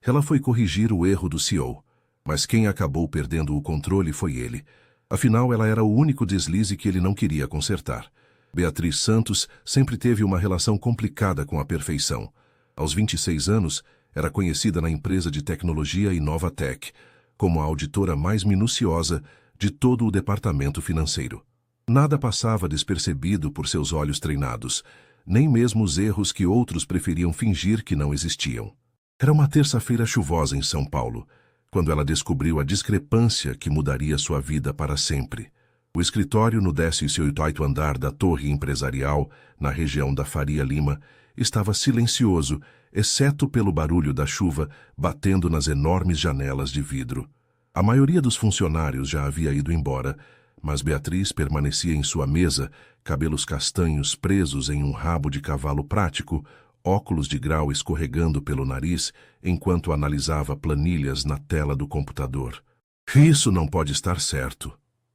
Ela foi corrigir o erro do CEO, mas quem acabou perdendo o controle foi ele. Afinal, ela era o único deslize que ele não queria consertar. Beatriz Santos sempre teve uma relação complicada com a perfeição. Aos 26 anos, era conhecida na empresa de tecnologia Inovatec como a auditora mais minuciosa de todo o departamento financeiro. Nada passava despercebido por seus olhos treinados, nem mesmo os erros que outros preferiam fingir que não existiam. Era uma terça-feira chuvosa em São Paulo, quando ela descobriu a discrepância que mudaria sua vida para sempre. O escritório no 18º andar da torre empresarial, na região da Faria Lima, estava silencioso, exceto pelo barulho da chuva batendo nas enormes janelas de vidro. A maioria dos funcionários já havia ido embora, mas Beatriz permanecia em sua mesa, cabelos castanhos presos em um rabo de cavalo prático, óculos de grau escorregando pelo nariz, enquanto analisava planilhas na tela do computador. "Isso não pode estar certo",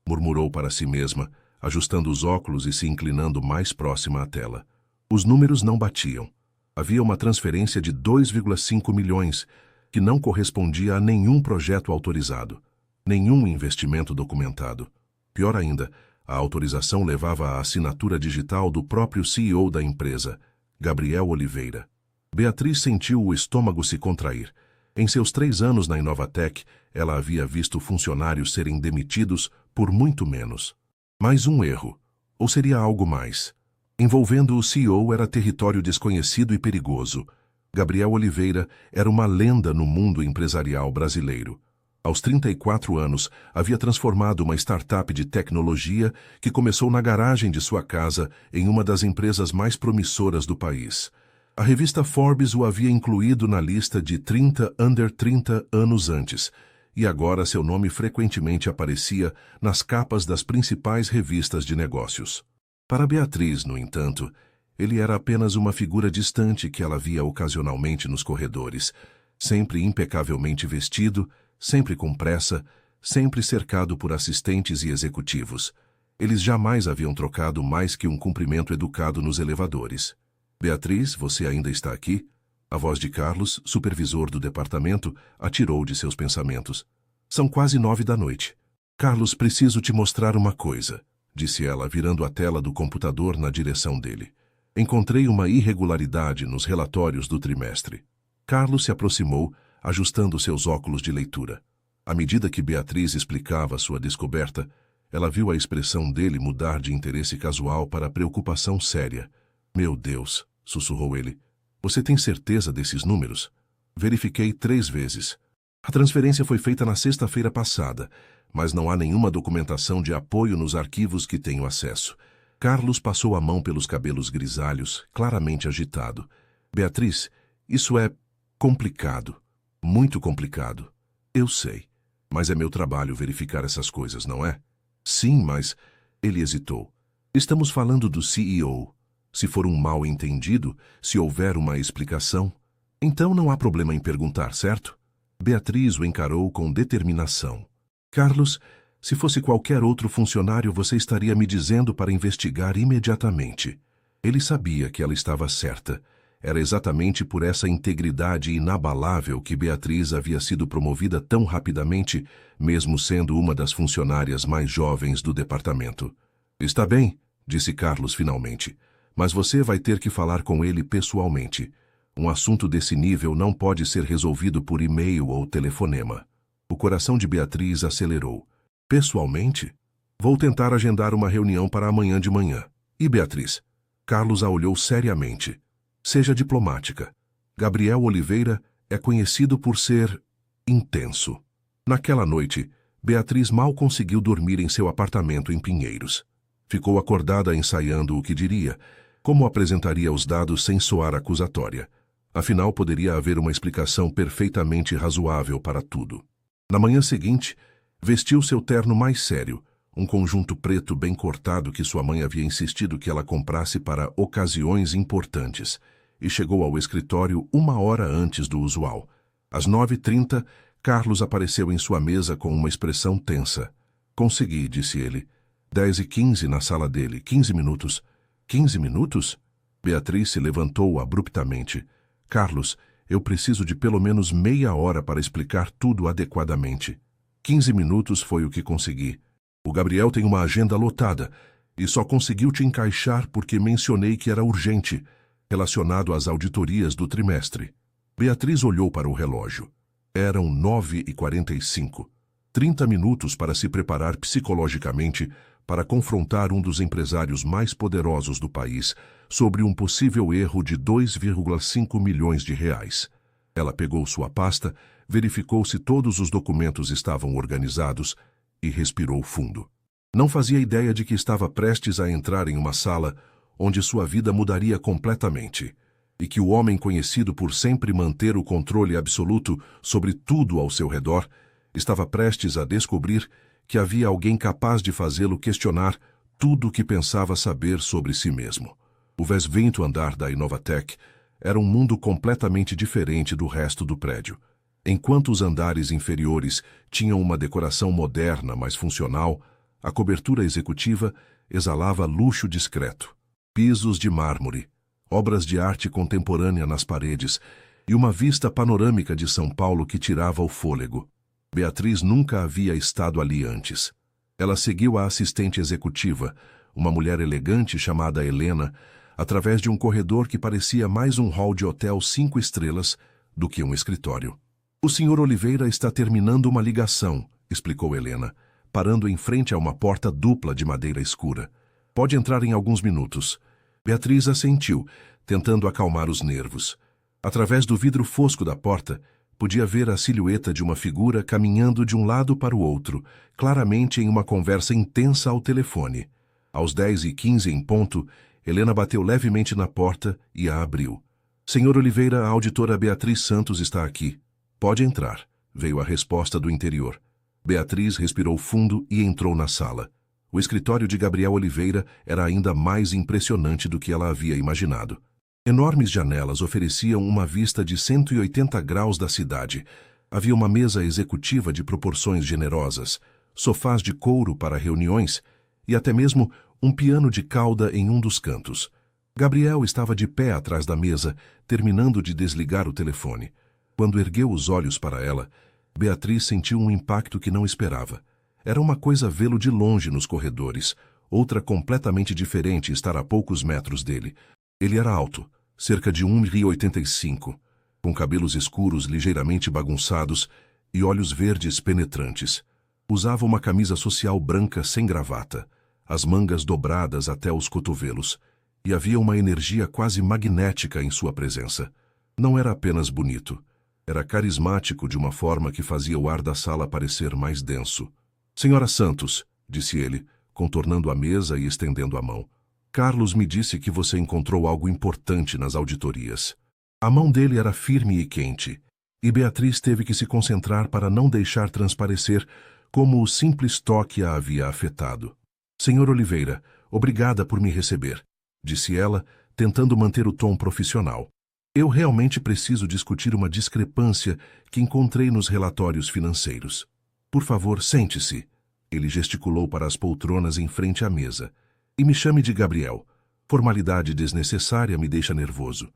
murmurou para si mesma, ajustando os óculos e se inclinando mais próxima à tela. Os números não batiam. Havia uma transferência de 2,5 milhões, que não correspondia a nenhum projeto autorizado, nenhum investimento documentado. Pior ainda, a autorização levava à assinatura digital do próprio CEO da empresa, Gabriel Oliveira. Beatriz sentiu o estômago se contrair. Em seus 3 anos na Inovatec, ela havia visto funcionários serem demitidos por muito menos. Mais um erro, ou seria algo mais? Envolvendo o CEO era território desconhecido e perigoso. Gabriel Oliveira era uma lenda no mundo empresarial brasileiro. Aos 34 anos, havia transformado uma startup de tecnologia que começou na garagem de sua casa em uma das empresas mais promissoras do país. A revista Forbes o havia incluído na lista de 30 under 30 anos antes, e agora seu nome frequentemente aparecia nas capas das principais revistas de negócios. Para Beatriz, no entanto, ele era apenas uma figura distante que ela via ocasionalmente nos corredores, sempre impecavelmente vestido, sempre com pressa, sempre cercado por assistentes e executivos. Eles jamais haviam trocado mais que um cumprimento educado nos elevadores. "Beatriz, você ainda está aqui?" A voz de Carlos, supervisor do departamento, atirou de seus pensamentos. "São quase 9 da noite. Carlos, preciso te mostrar uma coisa", disse ela, virando a tela do computador na direção dele. "Encontrei uma irregularidade nos relatórios do trimestre." Carlos se aproximou, ajustando seus óculos de leitura. À medida que Beatriz explicava sua descoberta, ela viu a expressão dele mudar de interesse casual para preocupação séria. "Meu Deus", sussurrou ele. "Você tem certeza desses números?" "Verifiquei 3 vezes. A transferência foi feita na sexta-feira passada, mas não há nenhuma documentação de apoio nos arquivos que tenho acesso." Carlos passou a mão pelos cabelos grisalhos, claramente agitado. "Beatriz, isso é complicado. Muito complicado. Eu sei. Mas é meu trabalho verificar essas coisas, não é?" "Sim, mas..." Ele hesitou. "Estamos falando do CEO. Se for um mal-entendido, se houver uma explicação, então não há problema em perguntar, certo?" Beatriz o encarou com determinação. "Carlos, se fosse qualquer outro funcionário, você estaria me dizendo para investigar imediatamente." Ele sabia que ela estava certa. Era exatamente por essa integridade inabalável que Beatriz havia sido promovida tão rapidamente, mesmo sendo uma das funcionárias mais jovens do departamento. "Está bem", disse Carlos finalmente, "mas você vai ter que falar com ele pessoalmente. Um assunto desse nível não pode ser resolvido por e-mail ou telefonema." O coração de Beatriz acelerou. "Pessoalmente? Vou tentar agendar uma reunião para amanhã de manhã." "E Beatriz?" Carlos a olhou seriamente. "Seja diplomática. Gabriel Oliveira é conhecido por ser intenso." Naquela noite, Beatriz mal conseguiu dormir em seu apartamento em Pinheiros. Ficou acordada ensaiando o que diria, como apresentaria os dados sem soar acusatória. Afinal, poderia haver uma explicação perfeitamente razoável para tudo. Na manhã seguinte, vestiu seu terno mais sério, um conjunto preto bem cortado que sua mãe havia insistido que ela comprasse para ocasiões importantes, e chegou ao escritório 1 hora antes do usual. Às 9h30, Carlos apareceu em sua mesa com uma expressão tensa. "Consegui", disse ele. 10h15 na sala dele. 15 minutos. 15 minutos? Beatriz se levantou abruptamente. "Carlos, Eu preciso de pelo menos meia hora para explicar tudo adequadamente. 15 minutos foi o que consegui. O Gabriel tem uma agenda lotada e só conseguiu te encaixar porque mencionei que era urgente, relacionado às auditorias do trimestre. Beatriz olhou para o relógio. Eram 9h45. 30 minutos para se preparar psicologicamente para confrontar um dos empresários mais poderosos do país sobre um possível erro de 2,5 milhões de reais. Ela pegou sua pasta, verificou se todos os documentos estavam organizados e respirou fundo. Não fazia ideia de que estava prestes a entrar em uma sala onde sua vida mudaria completamente e que o homem conhecido por sempre manter o controle absoluto sobre tudo ao seu redor estava prestes a descobrir que havia alguém capaz de fazê-lo questionar tudo o que pensava saber sobre si mesmo. O 20º andar da Inovatec era um mundo completamente diferente do resto do prédio. Enquanto os andares inferiores tinham uma decoração moderna, mas funcional, a cobertura executiva exalava luxo discreto. Pisos de mármore, obras de arte contemporânea nas paredes e uma vista panorâmica de São Paulo que tirava o fôlego. Beatriz nunca havia estado ali antes. Ela seguiu a assistente executiva, uma mulher elegante chamada Helena, através de um corredor que parecia mais um hall de hotel 5 estrelas do que um escritório. O Sr. Oliveira está terminando uma ligação, explicou Helena, parando em frente a uma porta dupla de madeira escura. Pode entrar em alguns minutos. Beatriz assentiu, tentando acalmar os nervos. Através do vidro fosco da porta, podia ver a silhueta de uma figura caminhando de um lado para o outro, claramente em uma conversa intensa ao telefone. Aos 10h15 em ponto, Helena bateu levemente na porta e a abriu. Sr. Oliveira, a auditora Beatriz Santos está aqui. Pode entrar, veio a resposta do interior. Beatriz respirou fundo e entrou na sala. O escritório de Gabriel Oliveira era ainda mais impressionante do que ela havia imaginado. Enormes janelas ofereciam uma vista de 180 graus da cidade. Havia uma mesa executiva de proporções generosas, sofás de couro para reuniões e até mesmo um piano de cauda em um dos cantos. Gabriel estava de pé atrás da mesa, terminando de desligar o telefone. Quando ergueu os olhos para ela, Beatriz sentiu um impacto que não esperava. Era uma coisa vê-lo de longe nos corredores, outra completamente diferente estar a poucos metros dele. Ele era alto, cerca de 1,85 m, com cabelos escuros ligeiramente bagunçados e olhos verdes penetrantes. Usava uma camisa social branca sem gravata, as mangas dobradas até os cotovelos, e havia uma energia quase magnética em sua presença. Não era apenas bonito, era carismático de uma forma que fazia o ar da sala parecer mais denso. Senhora Santos, disse ele, contornando a mesa e estendendo a mão. Carlos me disse que você encontrou algo importante nas auditorias. A mão dele era firme e quente, e Beatriz teve que se concentrar para não deixar transparecer como o simples toque a havia afetado. Senhor Oliveira, obrigada por me receber, disse ela, tentando manter o tom profissional. Eu realmente preciso discutir uma discrepância que encontrei nos relatórios financeiros. Por favor, sente-se. Ele gesticulou para as poltronas em frente à mesa. E me chame de Gabriel. Formalidade desnecessária me deixa nervoso.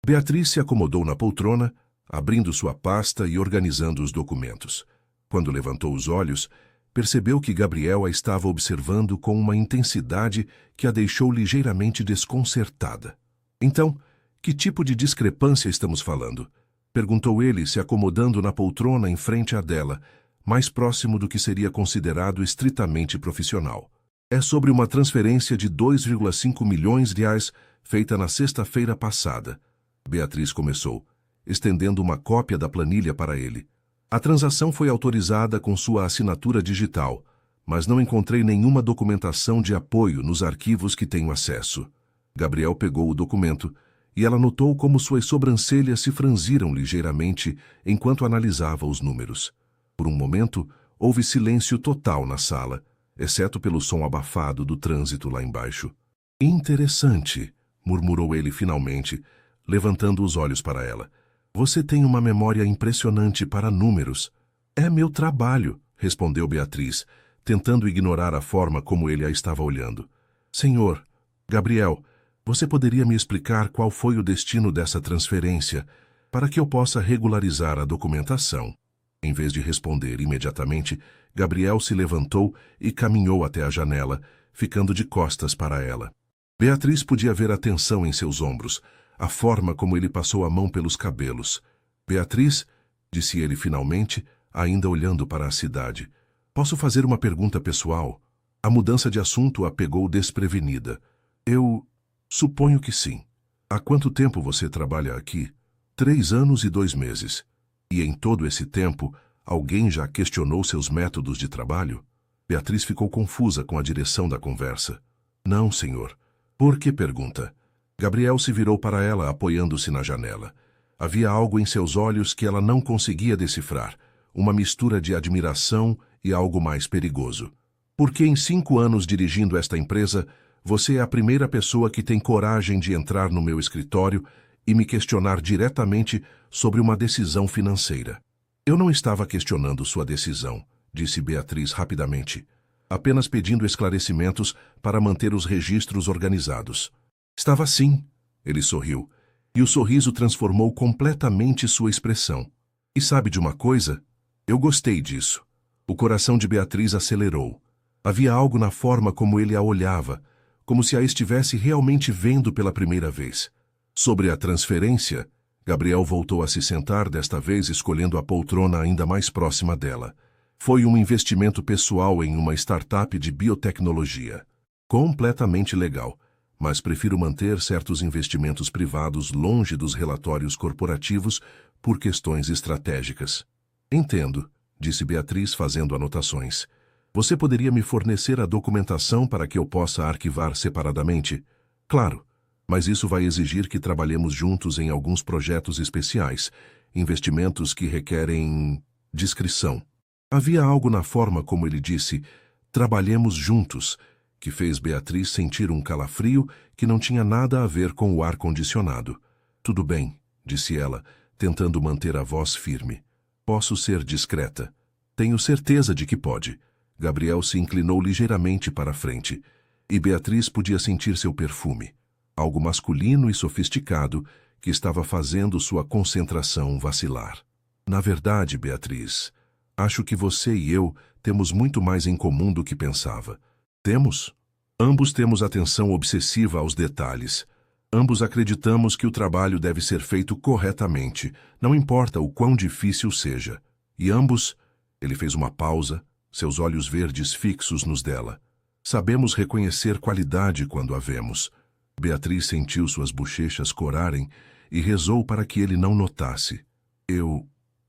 Beatriz se acomodou na poltrona, abrindo sua pasta e organizando os documentos. Quando levantou os olhos, percebeu que Gabriel a estava observando com uma intensidade que a deixou ligeiramente desconcertada. Então, que tipo de discrepância estamos falando? Perguntou ele, se acomodando na poltrona em frente à dela, mais próximo do que seria considerado estritamente profissional. É sobre uma transferência de 2,5 milhões de reais feita na sexta-feira passada. Beatriz começou, estendendo uma cópia da planilha para ele. A transação foi autorizada com sua assinatura digital, mas não encontrei nenhuma documentação de apoio nos arquivos que tenho acesso. Gabriel pegou o documento e ela notou como suas sobrancelhas se franziram ligeiramente enquanto analisava os números. Por um momento, houve silêncio total na sala, exceto pelo som abafado do trânsito lá embaixo. Interessante, murmurou ele finalmente, levantando os olhos para ela. Você tem uma memória impressionante para números. É meu trabalho, respondeu Beatriz, tentando ignorar a forma como ele a estava olhando. Senhor, Gabriel, você poderia me explicar qual foi o destino dessa transferência? para que eu possa regularizar a documentação. Em vez de responder imediatamente, Gabriel se levantou e caminhou até a janela, ficando de costas para ela. Beatriz podia ver a tensão em seus ombros, a forma como ele passou a mão pelos cabelos. Beatriz, disse ele finalmente, ainda olhando para a cidade. Posso fazer uma pergunta pessoal? A mudança de assunto a pegou desprevenida. Eu suponho que sim. Há quanto tempo você trabalha aqui? 3 anos e 2 meses. E em todo esse tempo, alguém já questionou seus métodos de trabalho? Beatriz ficou confusa com a direção da conversa. Não, senhor. Por que pergunta? Gabriel se virou para ela, apoiando-se na janela. Havia algo em seus olhos que ela não conseguia decifrar, uma mistura de admiração e algo mais perigoso. Porque em 5 anos dirigindo esta empresa, você é a primeira pessoa que tem coragem de entrar no meu escritório e me questionar diretamente sobre uma decisão financeira. Eu não estava questionando sua decisão, disse Beatriz rapidamente, apenas pedindo esclarecimentos para manter os registros organizados. Estava sim, ele sorriu, e o sorriso transformou completamente sua expressão. E sabe de uma coisa? Eu gostei disso. O coração de Beatriz acelerou. Havia algo na forma como ele a olhava, como se a estivesse realmente vendo pela primeira vez. Sobre a transferência, Gabriel voltou a se sentar, desta vez escolhendo a poltrona ainda mais próxima dela. Foi um investimento pessoal em uma startup de biotecnologia. Completamente legal, mas prefiro manter certos investimentos privados longe dos relatórios corporativos por questões estratégicas. Entendo, disse Beatriz fazendo anotações. Você poderia me fornecer a documentação para que eu possa arquivar separadamente? Claro, mas isso vai exigir que trabalhemos juntos em alguns projetos especiais, investimentos que requerem discrição. Havia algo na forma como ele disse, trabalhemos juntos, que fez Beatriz sentir um calafrio que não tinha nada a ver com o ar-condicionado. Tudo bem, disse ela, tentando manter a voz firme. Posso ser discreta. Tenho certeza de que pode. Gabriel se inclinou ligeiramente para a frente, e Beatriz podia sentir seu perfume, algo masculino e sofisticado que estava fazendo sua concentração vacilar. Na verdade, Beatriz, acho que você e eu temos muito mais em comum do que pensava. Temos? Ambos temos atenção obsessiva aos detalhes. Ambos acreditamos que o trabalho deve ser feito corretamente, não importa o quão difícil seja. E ambos, ele fez uma pausa, seus olhos verdes fixos nos dela. Sabemos reconhecer qualidade quando a vemos. Beatriz sentiu suas bochechas corarem e rezou para que ele não notasse.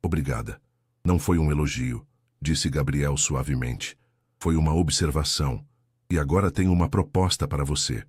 Obrigada. Não foi um elogio, disse Gabriel suavemente. Foi uma observação. E agora tenho uma proposta para você.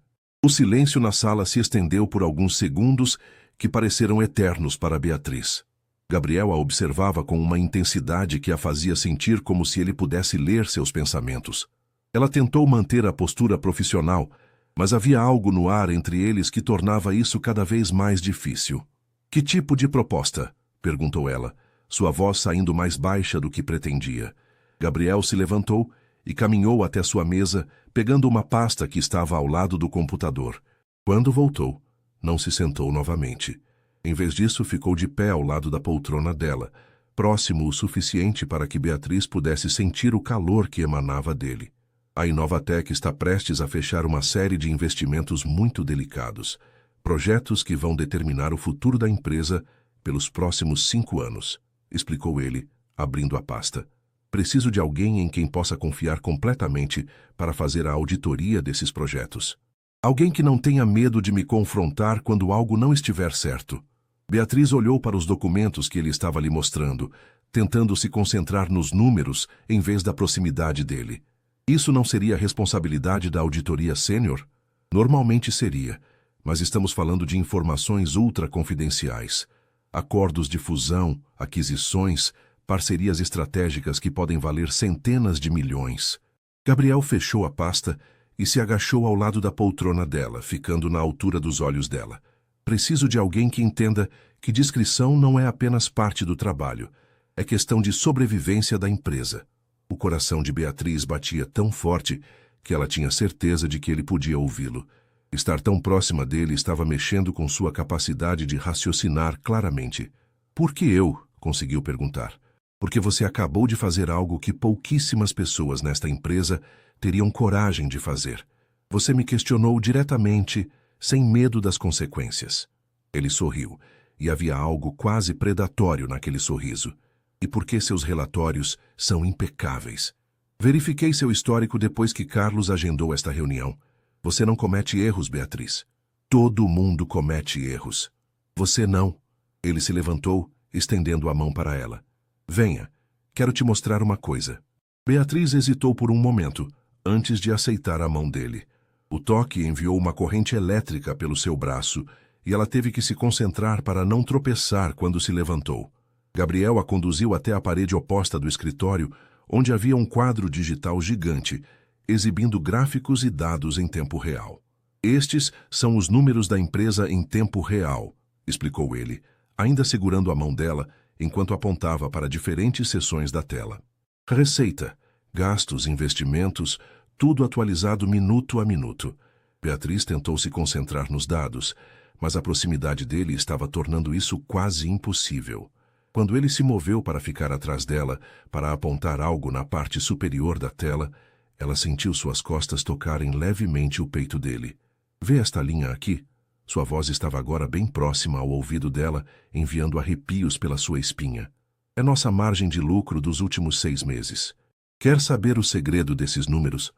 O silêncio na sala se estendeu por alguns segundos que pareceram eternos para Beatriz. Gabriel a observava com uma intensidade que a fazia sentir como se ele pudesse ler seus pensamentos. Ela tentou manter a postura profissional, mas havia algo no ar entre eles que tornava isso cada vez mais difícil. Que tipo de proposta? Perguntou ela, sua voz saindo mais baixa do que pretendia. Gabriel se levantou e caminhou até sua mesa, pegando uma pasta que estava ao lado do computador. Quando voltou, não se sentou novamente. Em vez disso, ficou de pé ao lado da poltrona dela, próximo o suficiente para que Beatriz pudesse sentir o calor que emanava dele. A Inovatec está prestes a fechar uma série de investimentos muito delicados, projetos que vão determinar o futuro da empresa pelos próximos 5 anos, explicou ele, abrindo a pasta. Preciso de alguém em quem possa confiar completamente para fazer a auditoria desses projetos. Alguém que não tenha medo de me confrontar quando algo não estiver certo. Beatriz olhou para os documentos que ele estava lhe mostrando, tentando se concentrar nos números em vez da proximidade dele. Isso não seria a responsabilidade da auditoria sênior? Normalmente seria, mas estamos falando de informações ultra-confidenciais. Acordos de fusão, aquisições, parcerias estratégicas que podem valer centenas de milhões. Gabriel fechou a pasta e se agachou ao lado da poltrona dela, ficando na altura dos olhos dela. Preciso de alguém que entenda que discrição não é apenas parte do trabalho, é questão de sobrevivência da empresa. O coração de Beatriz batia tão forte que ela tinha certeza de que ele podia ouvi-lo. Estar tão próxima dele estava mexendo com sua capacidade de raciocinar claramente. Por que eu? Conseguiu perguntar. Porque você acabou de fazer algo que pouquíssimas pessoas nesta empresa teriam coragem de fazer. Você me questionou diretamente, sem medo das consequências. Ele sorriu, e havia algo quase predatório naquele sorriso. E porque seus relatórios são impecáveis. Verifiquei seu histórico depois que Carlos agendou esta reunião. Você não comete erros, Beatriz. Todo mundo comete erros. Você não. Ele se levantou, estendendo a mão para ela. Venha, quero te mostrar uma coisa. Beatriz hesitou por um momento, antes de aceitar a mão dele. O toque enviou uma corrente elétrica pelo seu braço, e ela teve que se concentrar para não tropeçar quando se levantou. Gabriel a conduziu até a parede oposta do escritório, onde havia um quadro digital gigante, exibindo gráficos e dados em tempo real. Estes são os números da empresa em tempo real, explicou ele, ainda segurando a mão dela, enquanto apontava para diferentes seções da tela. Receita, gastos, investimentos, tudo atualizado minuto a minuto. Beatriz tentou se concentrar nos dados, mas a proximidade dele estava tornando isso quase impossível. Quando ele se moveu para ficar atrás dela, para apontar algo na parte superior da tela, ela sentiu suas costas tocarem levemente o peito dele. Vê esta linha aqui? Sua voz estava agora bem próxima ao ouvido dela, enviando arrepios pela sua espinha. É nossa margem de lucro dos últimos 6 meses. Quer saber o segredo desses números?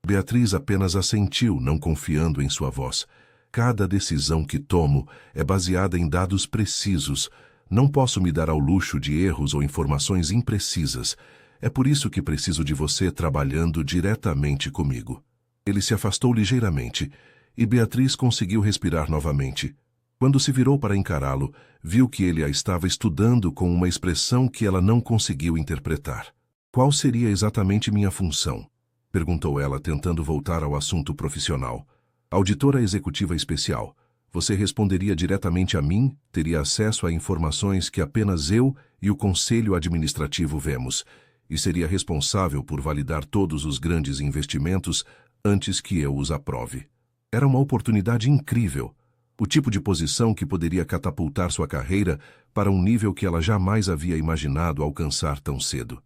Beatriz apenas assentiu, não confiando em sua voz. Cada decisão que tomo é baseada em dados precisos. Não posso me dar ao luxo de erros ou informações imprecisas. É por isso que preciso de você trabalhando diretamente comigo. Ele se afastou ligeiramente, e Beatriz conseguiu respirar novamente. Quando se virou para encará-lo, viu que ele a estava estudando com uma expressão que ela não conseguiu interpretar. Qual seria exatamente minha função? Perguntou ela, tentando voltar ao assunto profissional. Auditora executiva especial. Você responderia diretamente a mim, teria acesso a informações que apenas eu e o Conselho Administrativo vemos, e seria responsável por validar todos os grandes investimentos antes que eu os aprove. Era uma oportunidade incrível, o tipo de posição que poderia catapultar sua carreira para um nível que ela jamais havia imaginado alcançar tão cedo.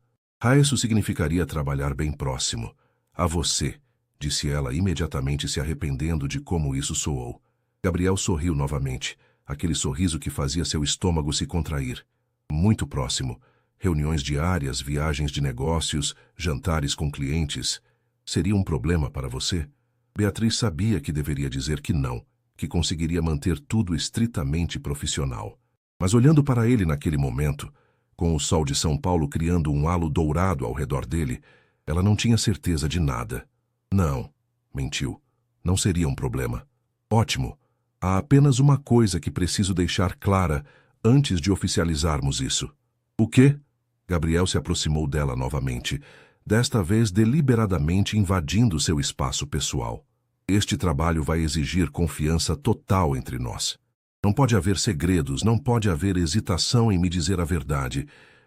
Isso significaria trabalhar bem próximo. A você, disse ela, imediatamente se arrependendo de como isso soou. Gabriel sorriu novamente, aquele sorriso que fazia seu estômago se contrair. Muito próximo. Reuniões diárias, viagens de negócios, jantares com clientes. Seria um problema para você? Beatriz sabia que deveria dizer que não, que conseguiria manter tudo estritamente profissional. Mas olhando para ele naquele momento, com o sol de São Paulo criando um halo dourado ao redor dele, ela não tinha certeza de nada. Não, mentiu. Não seria um problema. Ótimo. Há apenas uma coisa que preciso deixar clara antes de oficializarmos isso. O quê? Gabriel se aproximou dela novamente, desta vez deliberadamente invadindo seu espaço pessoal. Este trabalho vai exigir confiança total entre nós. Não pode haver segredos, não pode haver hesitação em me dizer a verdade,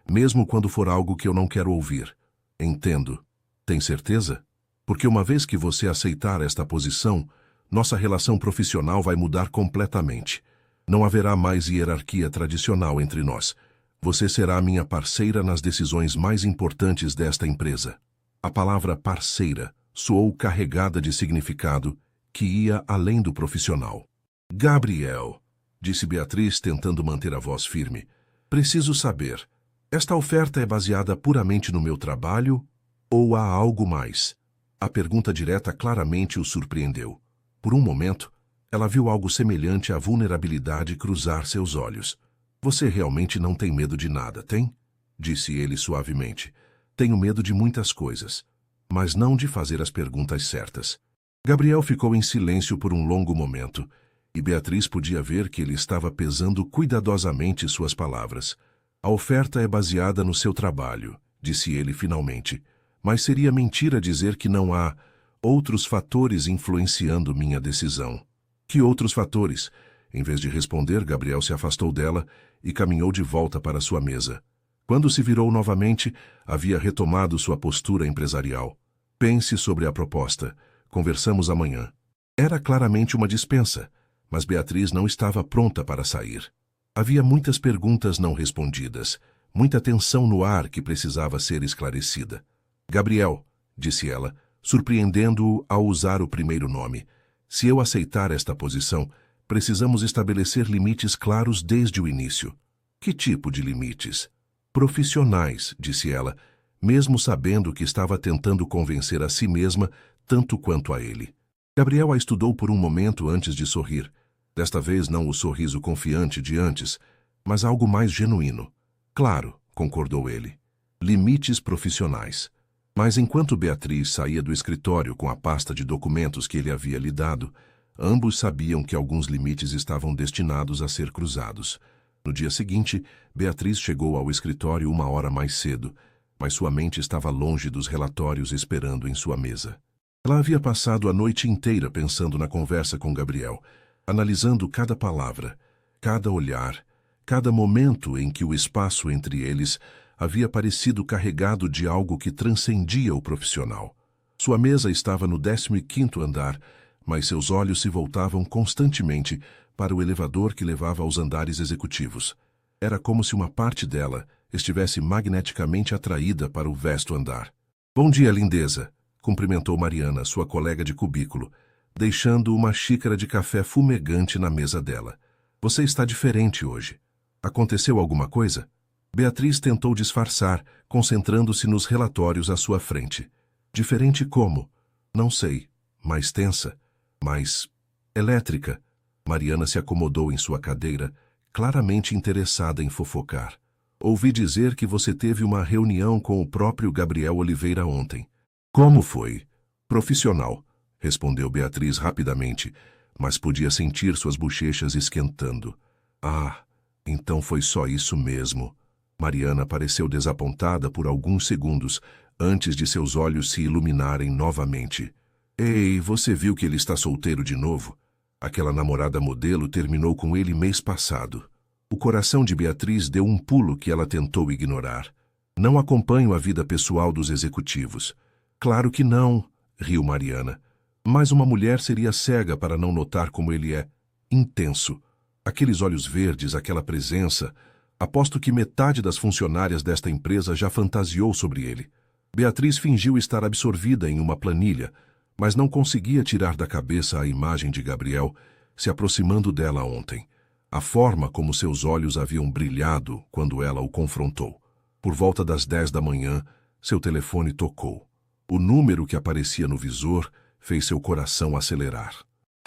mesmo quando for algo que eu não quero ouvir. Entendo. Tem certeza? Porque uma vez que você aceitar esta posição, nossa relação profissional vai mudar completamente. Não haverá mais hierarquia tradicional entre nós. Você será minha parceira nas decisões mais importantes desta empresa. A palavra parceira soou carregada de significado que ia além do profissional. Gabriel, disse Beatriz, tentando manter a voz firme, preciso saber, esta oferta é baseada puramente no meu trabalho ou há algo mais? A pergunta direta claramente o surpreendeu. Por um momento, ela viu algo semelhante à vulnerabilidade cruzar seus olhos. Você realmente não tem medo de nada, tem? Disse ele suavemente. Tenho medo de muitas coisas, mas não de fazer as perguntas certas. Gabriel ficou em silêncio por um longo momento, e Beatriz podia ver que ele estava pesando cuidadosamente suas palavras. A oferta é baseada no seu trabalho, disse ele finalmente, mas seria mentira dizer que não há outros fatores influenciando minha decisão. Que outros fatores? Em vez de responder, Gabriel se afastou dela e caminhou de volta para sua mesa. Quando se virou novamente, havia retomado sua postura empresarial. Pense sobre a proposta. Conversamos amanhã. Era claramente uma dispensa, mas Beatriz não estava pronta para sair. Havia muitas perguntas não respondidas, muita tensão no ar que precisava ser esclarecida. Gabriel, disse ela, surpreendendo-o ao usar o primeiro nome, se eu aceitar esta posição, precisamos estabelecer limites claros desde o início. Que tipo de limites? Profissionais, disse ela, mesmo sabendo que estava tentando convencer a si mesma tanto quanto a ele. Gabriel a estudou por um momento antes de sorrir. Desta vez não o sorriso confiante de antes, mas algo mais genuíno. Claro, concordou ele. Limites profissionais. Mas enquanto Beatriz saía do escritório com a pasta de documentos que ele havia lhe dado, ambos sabiam que alguns limites estavam destinados a ser cruzados. No dia seguinte, Beatriz chegou ao escritório 1 hora mais cedo, mas sua mente estava longe dos relatórios esperando em sua mesa. Ela havia passado a noite inteira pensando na conversa com Gabriel, analisando cada palavra, cada olhar, cada momento em que o espaço entre eles havia parecido carregado de algo que transcendia o profissional. Sua mesa estava no 15º andar, mas seus olhos se voltavam constantemente para o elevador que levava aos andares executivos. Era como se uma parte dela estivesse magneticamente atraída para o vasto andar. Bom dia, lindeza, cumprimentou Mariana, sua colega de cubículo, deixando uma xícara de café fumegante na mesa dela. Você está diferente hoje. Aconteceu alguma coisa? Beatriz tentou disfarçar, concentrando-se nos relatórios à sua frente. Diferente como? Não sei. Mais tensa? Mais elétrica? Mariana se acomodou em sua cadeira, claramente interessada em fofocar. Ouvi dizer que você teve uma reunião com o próprio Gabriel Oliveira ontem. Como foi? Profissional, respondeu Beatriz rapidamente, mas podia sentir suas bochechas esquentando. Ah, então foi só isso mesmo. Mariana pareceu desapontada por alguns segundos, antes de seus olhos se iluminarem novamente. Ei, você viu que ele está solteiro de novo? Aquela namorada modelo terminou com ele mês passado. O coração de Beatriz deu um pulo que ela tentou ignorar. Não acompanho a vida pessoal dos executivos. Claro que não, riu Mariana. Mas uma mulher seria cega para não notar como ele é intenso. Aqueles olhos verdes, aquela presença. Aposto que metade das funcionárias desta empresa já fantasiou sobre ele. Beatriz fingiu estar absorvida em uma planilha, mas não conseguia tirar da cabeça a imagem de Gabriel se aproximando dela ontem. A forma como seus olhos haviam brilhado quando ela o confrontou. Por volta das 10 da manhã, seu telefone tocou. O número que aparecia no visor fez seu coração acelerar.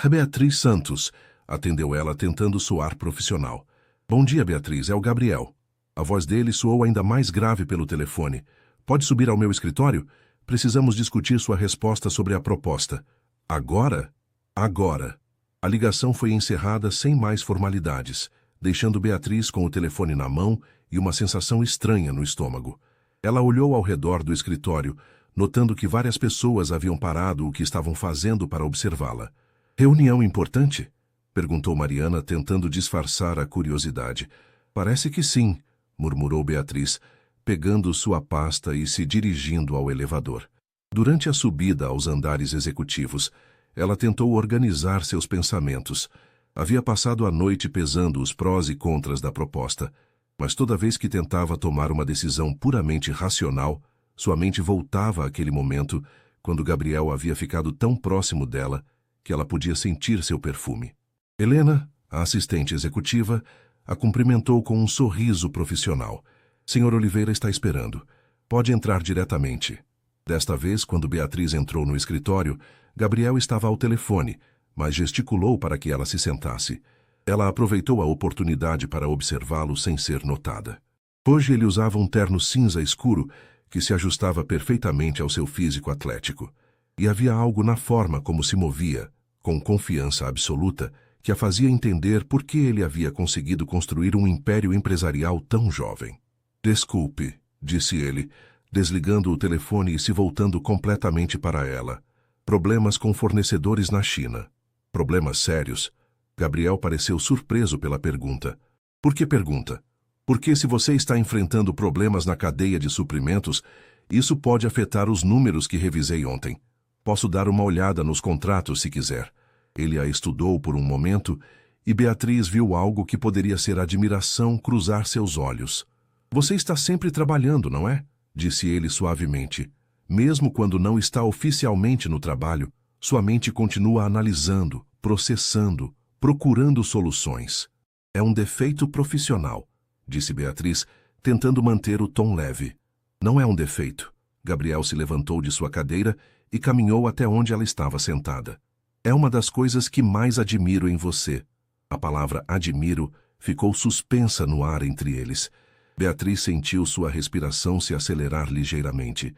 Beatriz Santos, atendeu ela tentando soar profissional. Bom dia, Beatriz, é o Gabriel. A voz dele soou ainda mais grave pelo telefone. Pode subir ao meu escritório? Precisamos discutir sua resposta sobre a proposta. Agora? Agora. A ligação foi encerrada sem mais formalidades, deixando Beatriz com o telefone na mão e uma sensação estranha no estômago. Ela olhou ao redor do escritório, notando que várias pessoas haviam parado o que estavam fazendo para observá-la. Reunião importante? Perguntou Mariana, tentando disfarçar a curiosidade. Parece que sim, murmurou Beatriz, pegando sua pasta e se dirigindo ao elevador. Durante a subida aos andares executivos, ela tentou organizar seus pensamentos. Havia passado a noite pesando os prós e contras da proposta, mas toda vez que tentava tomar uma decisão puramente racional, sua mente voltava àquele momento quando Gabriel havia ficado tão próximo dela que ela podia sentir seu perfume. Helena, a assistente executiva, a cumprimentou com um sorriso profissional. Senhor Oliveira está esperando. Pode entrar diretamente. Desta vez, quando Beatriz entrou no escritório, Gabriel estava ao telefone, mas gesticulou para que ela se sentasse. Ela aproveitou a oportunidade para observá-lo sem ser notada. Hoje ele usava um terno cinza escuro que se ajustava perfeitamente ao seu físico atlético. E havia algo na forma como se movia, com confiança absoluta, que a fazia entender por que ele havia conseguido construir um império empresarial tão jovem. Desculpe, disse ele, desligando o telefone e se voltando completamente para ela. Problemas com fornecedores na China. Problemas sérios? Gabriel pareceu surpreso pela pergunta. Por que pergunta? Porque se você está enfrentando problemas na cadeia de suprimentos, isso pode afetar os números que revisei ontem. Posso dar uma olhada nos contratos se quiser. Ele a estudou por um momento e Beatriz viu algo que poderia ser admiração cruzar seus olhos. Você está sempre trabalhando, não é? Disse ele suavemente. Mesmo quando não está oficialmente no trabalho, sua mente continua analisando, processando, procurando soluções. É um defeito profissional, disse Beatriz, tentando manter o tom leve. Não é um defeito. Gabriel se levantou de sua cadeira e caminhou até onde ela estava sentada. É uma das coisas que mais admiro em você. A palavra admiro ficou suspensa no ar entre eles. Beatriz sentiu sua respiração se acelerar ligeiramente.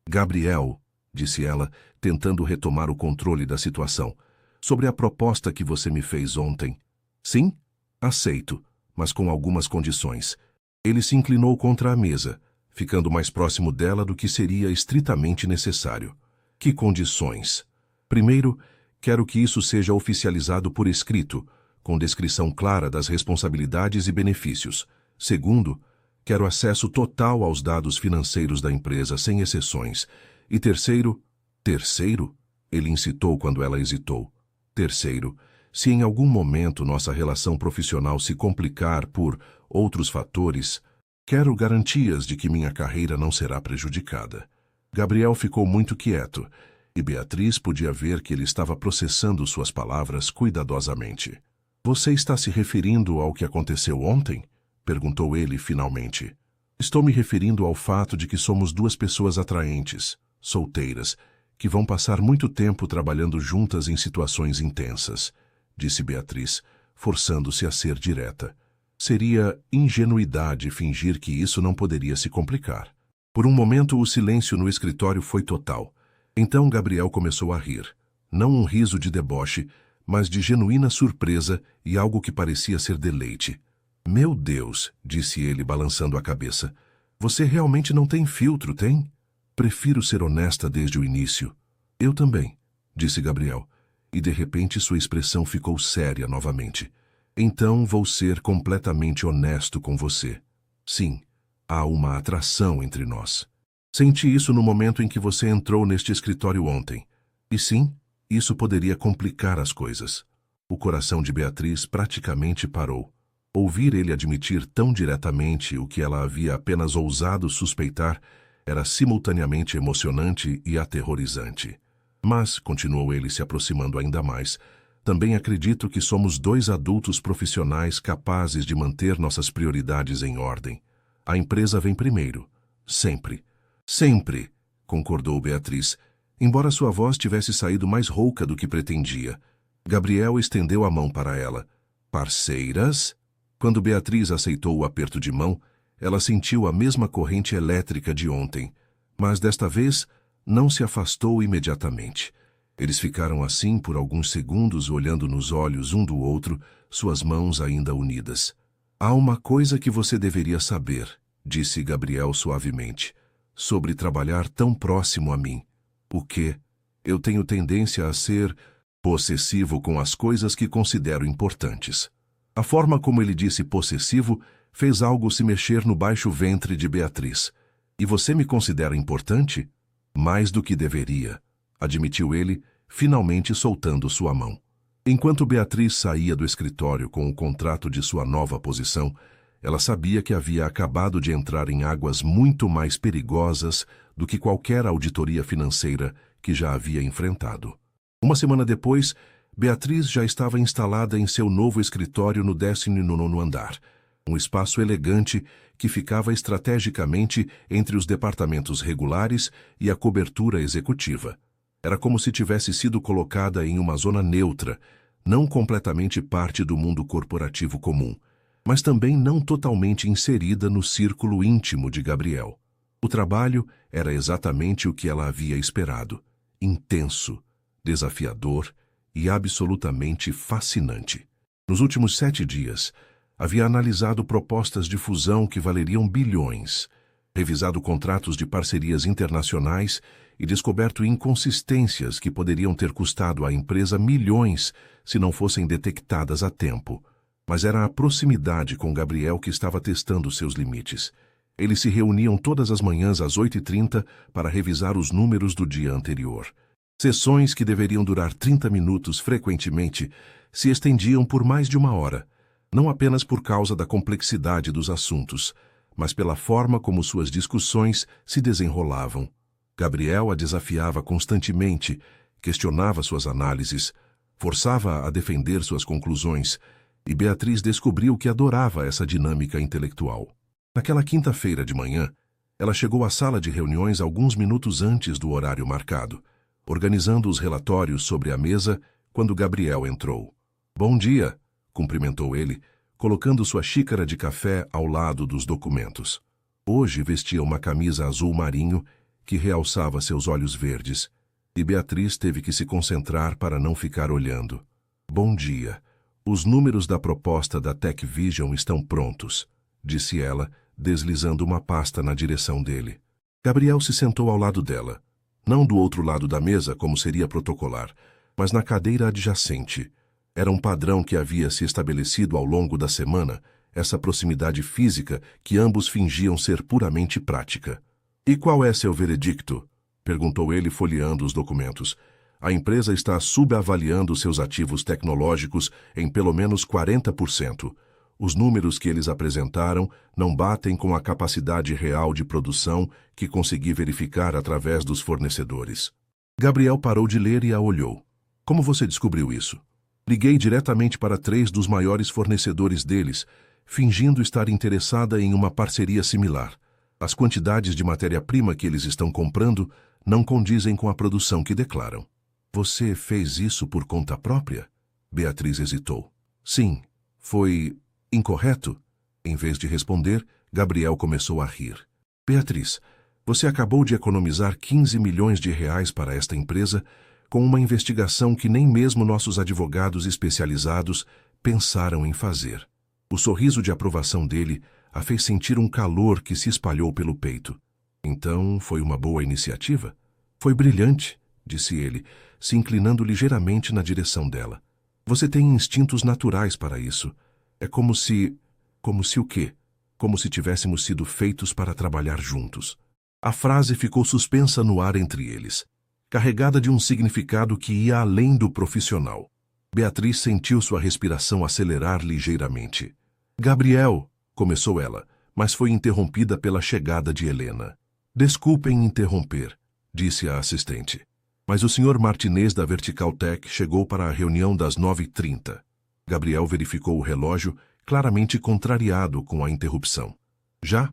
Gabriel, disse ela, tentando retomar o controle da situação, sobre a proposta que você me fez ontem. Sim? Aceito, mas com algumas condições. Ele se inclinou contra a mesa, ficando mais próximo dela do que seria estritamente necessário. Que condições? Primeiro, quero que isso seja oficializado por escrito, com descrição clara das responsabilidades e benefícios. Segundo, quero acesso total aos dados financeiros da empresa, sem exceções. E terceiro, ele incitou quando ela hesitou. Terceiro, se em algum momento nossa relação profissional se complicar por outros fatores, quero garantias de que minha carreira não será prejudicada. Gabriel ficou muito quieto, e Beatriz podia ver que ele estava processando suas palavras cuidadosamente. Você está se referindo ao que aconteceu ontem? Perguntou ele finalmente. Estou me referindo ao fato de que somos duas pessoas atraentes, solteiras, que vão passar muito tempo trabalhando juntas em situações intensas, disse Beatriz, forçando-se a ser direta. Seria ingenuidade fingir que isso não poderia se complicar. Por um momento o silêncio no escritório foi total. Então Gabriel começou a rir. Não um riso de deboche, mas de genuína surpresa e algo que parecia ser deleite. Meu Deus, disse ele balançando a cabeça. Você realmente não tem filtro, tem? Prefiro ser honesta desde o início. Eu também, disse Gabriel, e de repente sua expressão ficou séria novamente. Então vou ser completamente honesto com você. Sim, há uma atração entre nós. Senti isso no momento em que você entrou neste escritório ontem. E sim, isso poderia complicar as coisas. O coração de Beatriz praticamente parou. Ouvir ele admitir tão diretamente o que ela havia apenas ousado suspeitar era simultaneamente emocionante e aterrorizante. Mas, continuou ele se aproximando ainda mais, também acredito que somos dois adultos profissionais capazes de manter nossas prioridades em ordem. A empresa vem primeiro. Sempre. Sempre, concordou Beatriz, embora sua voz tivesse saído mais rouca do que pretendia. Gabriel estendeu a mão para ela. Parceiras? Quando Beatriz aceitou o aperto de mão, ela sentiu a mesma corrente elétrica de ontem, mas desta vez não se afastou imediatamente. Eles ficaram assim por alguns segundos olhando nos olhos um do outro, suas mãos ainda unidas. Há uma coisa que você deveria saber, disse Gabriel suavemente, sobre trabalhar tão próximo a mim. O quê? Eu tenho tendência a ser possessivo com as coisas que considero importantes. A forma como ele disse possessivo fez algo se mexer no baixo ventre de Beatriz. E você me considera importante? Mais do que deveria, admitiu ele, finalmente soltando sua mão. Enquanto Beatriz saía do escritório com o contrato de sua nova posição, ela sabia que havia acabado de entrar em águas muito mais perigosas do que qualquer auditoria financeira que já havia enfrentado. Uma semana depois, Beatriz já estava instalada em seu novo escritório no 19º andar, um espaço elegante que ficava estrategicamente entre os departamentos regulares e a cobertura executiva. Era como se tivesse sido colocada em uma zona neutra, não completamente parte do mundo corporativo comum, mas também não totalmente inserida no círculo íntimo de Gabriel. O trabalho era exatamente o que ela havia esperado: intenso, desafiador e absolutamente fascinante. Nos últimos 7 dias, havia analisado propostas de fusão que valeriam bilhões, revisado contratos de parcerias internacionais e descoberto inconsistências que poderiam ter custado à empresa milhões se não fossem detectadas a tempo. Mas era a proximidade com Gabriel que estava testando seus limites. Eles se reuniam todas as manhãs às 8h30 para revisar os números do dia anterior. Sessões que deveriam durar 30 minutos frequentemente se estendiam por mais de 1 hora, não apenas por causa da complexidade dos assuntos, mas pela forma como suas discussões se desenrolavam. Gabriel a desafiava constantemente, questionava suas análises, forçava-a a defender suas conclusões, e Beatriz descobriu que adorava essa dinâmica intelectual. Naquela quinta-feira de manhã, ela chegou à sala de reuniões alguns minutos antes do horário marcado, organizando os relatórios sobre a mesa quando Gabriel entrou. "Bom dia", cumprimentou ele, colocando sua xícara de café ao lado dos documentos. Hoje vestia uma camisa azul marinho que realçava seus olhos verdes, e Beatriz teve que se concentrar para não ficar olhando. "Bom dia. Os números da proposta da TechVision estão prontos", disse ela, deslizando uma pasta na direção dele. Gabriel se sentou ao lado dela, não do outro lado da mesa, como seria protocolar, mas na cadeira adjacente. Era um padrão que havia se estabelecido ao longo da semana, essa proximidade física que ambos fingiam ser puramente prática. "E qual é seu veredicto?", perguntou ele, folheando os documentos. "A empresa está subavaliando seus ativos tecnológicos em pelo menos 40%. Os números que eles apresentaram não batem com a capacidade real de produção que consegui verificar através dos fornecedores." Gabriel parou de ler e a olhou. "Como você descobriu isso?" "Liguei diretamente para 3 dos maiores fornecedores deles, fingindo estar interessada em uma parceria similar. As quantidades de matéria-prima que eles estão comprando não condizem com a produção que declaram." "Você fez isso por conta própria?" Beatriz hesitou. "Sim, foi incorreto?" Em vez de responder, Gabriel começou a rir. "Beatriz, você acabou de economizar 15 milhões de reais para esta empresa com uma investigação que nem mesmo nossos advogados especializados pensaram em fazer." O sorriso de aprovação dele a fez sentir um calor que se espalhou pelo peito. "Então, foi uma boa iniciativa?" "Foi brilhante", disse ele, se inclinando ligeiramente na direção dela. "Você tem instintos naturais para isso. É como se... Como se o quê? Como se tivéssemos sido feitos para trabalhar juntos." A frase ficou suspensa no ar entre eles, carregada de um significado que ia além do profissional. Beatriz sentiu sua respiração acelerar ligeiramente. "Gabriel", começou ela, mas foi interrompida pela chegada de Helena. "Desculpem interromper", disse a assistente, "mas o Sr. Martinez da Vertical Tech chegou para a reunião das 9h30. Gabriel verificou o relógio, claramente contrariado com a interrupção. "Já?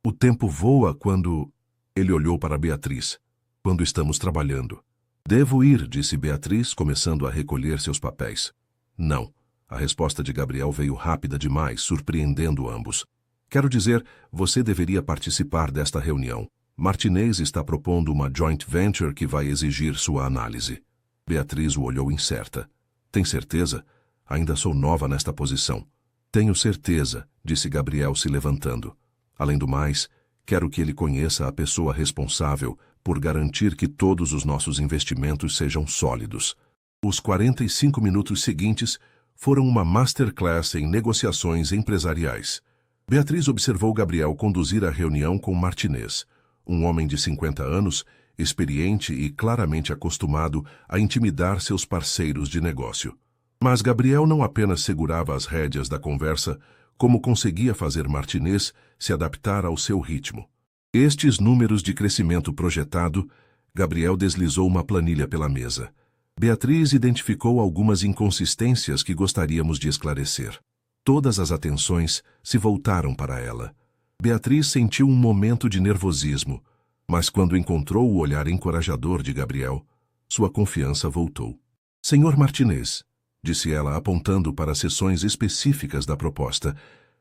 O tempo voa quando..." Ele olhou para Beatriz. "Quando estamos trabalhando." "Devo ir", disse Beatriz, começando a recolher seus papéis. "Não." A resposta de Gabriel veio rápida demais, surpreendendo ambos. "Quero dizer, você deveria participar desta reunião. Martinez está propondo uma joint venture que vai exigir sua análise." Beatriz o olhou incerta. "Tem certeza? Ainda sou nova nesta posição." "Tenho certeza", disse Gabriel se levantando. "Além do mais, quero que ele conheça a pessoa responsável por garantir que todos os nossos investimentos sejam sólidos." Os 45 minutos seguintes foram uma masterclass em negociações empresariais. Beatriz observou Gabriel conduzir a reunião com Martinez, um homem de 50 anos, experiente e claramente acostumado a intimidar seus parceiros de negócio. Mas Gabriel não apenas segurava as rédeas da conversa, como conseguia fazer Martinez se adaptar ao seu ritmo. Estes números de crescimento projetado, Gabriel deslizou uma planilha pela mesa. Beatriz identificou algumas inconsistências que gostaríamos de esclarecer. Todas as atenções se voltaram para ela. Beatriz sentiu um momento de nervosismo, mas quando encontrou o olhar encorajador de Gabriel, sua confiança voltou. "Senhor Martinez", disse ela apontando para seções específicas da proposta,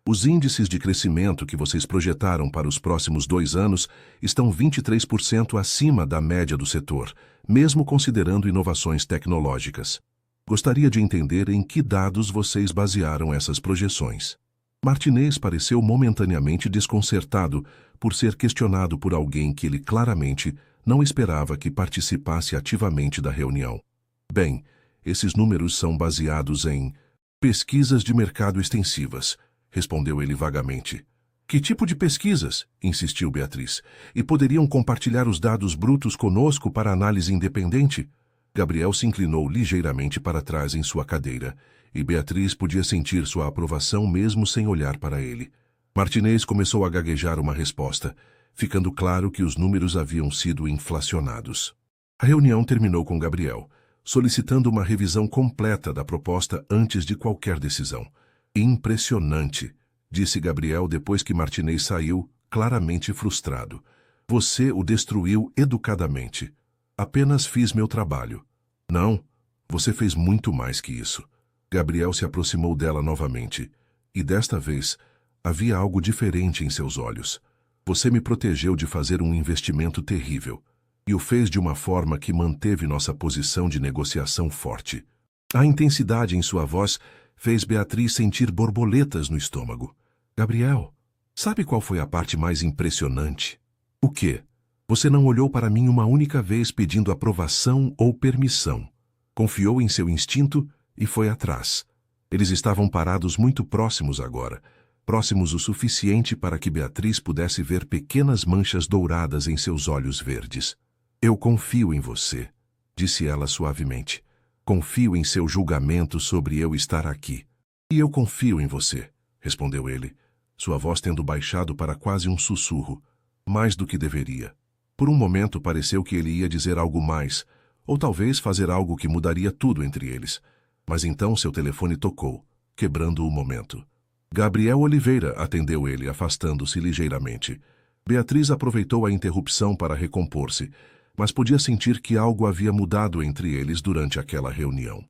"os índices de crescimento que vocês projetaram para os próximos 2 anos estão 23% acima da média do setor, mesmo considerando inovações tecnológicas. Gostaria de entender em que dados vocês basearam essas projeções." Martinez pareceu momentaneamente desconcertado por ser questionado por alguém que ele claramente não esperava que participasse ativamente da reunião. "Bem, esses números são baseados em pesquisas de mercado extensivas", respondeu ele vagamente. "Que tipo de pesquisas?", insistiu Beatriz. "E poderiam compartilhar os dados brutos conosco para análise independente?" Gabriel se inclinou ligeiramente para trás em sua cadeira, e Beatriz podia sentir sua aprovação mesmo sem olhar para ele. Martinez começou a gaguejar uma resposta, ficando claro que os números haviam sido inflacionados. A reunião terminou com Gabriel, solicitando uma revisão completa da proposta antes de qualquer decisão. Impressionante, disse Gabriel depois que Martinez saiu, claramente frustrado. Você o destruiu educadamente. Apenas fiz meu trabalho. Não, você fez muito mais que isso. Gabriel se aproximou dela novamente, e desta vez havia algo diferente em seus olhos. Você me protegeu de fazer um investimento terrível, e o fez de uma forma que manteve nossa posição de negociação forte. A intensidade em sua voz fez Beatriz sentir borboletas no estômago. Gabriel, sabe qual foi a parte mais impressionante? O quê? Você não olhou para mim uma única vez pedindo aprovação ou permissão. Confiou em seu instinto e foi atrás. Eles estavam parados muito próximos agora, próximos o suficiente para que Beatriz pudesse ver pequenas manchas douradas em seus olhos verdes. Eu confio em você, disse ela suavemente. Confio em seu julgamento sobre eu estar aqui. E eu confio em você, respondeu ele, sua voz tendo baixado para quase um sussurro, mais do que deveria. Por um momento pareceu que ele ia dizer algo mais, ou talvez fazer algo que mudaria tudo entre eles. Mas então seu telefone tocou, quebrando o momento. Gabriel Oliveira, atendeu ele, afastando-se ligeiramente. Beatriz aproveitou a interrupção para recompor-se, mas podia sentir que algo havia mudado entre eles durante aquela reunião.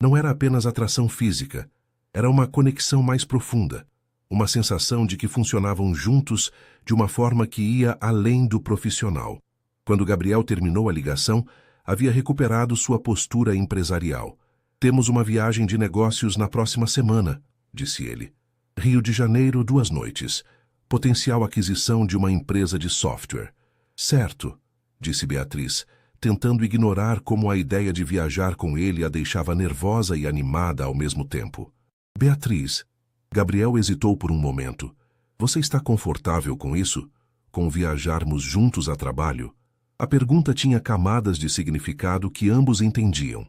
Não era apenas atração física, era uma conexão mais profunda, uma sensação de que funcionavam juntos de uma forma que ia além do profissional. Quando Gabriel terminou a ligação, havia recuperado sua postura empresarial. Temos uma viagem de negócios na próxima semana, disse ele. Rio de Janeiro, 2 noites. Potencial aquisição de uma empresa de software. Certo, disse Beatriz, tentando ignorar como a ideia de viajar com ele a deixava nervosa e animada ao mesmo tempo. Beatriz, Gabriel hesitou por um momento. Você está confortável com isso? Com viajarmos juntos a trabalho? A pergunta tinha camadas de significado que ambos entendiam.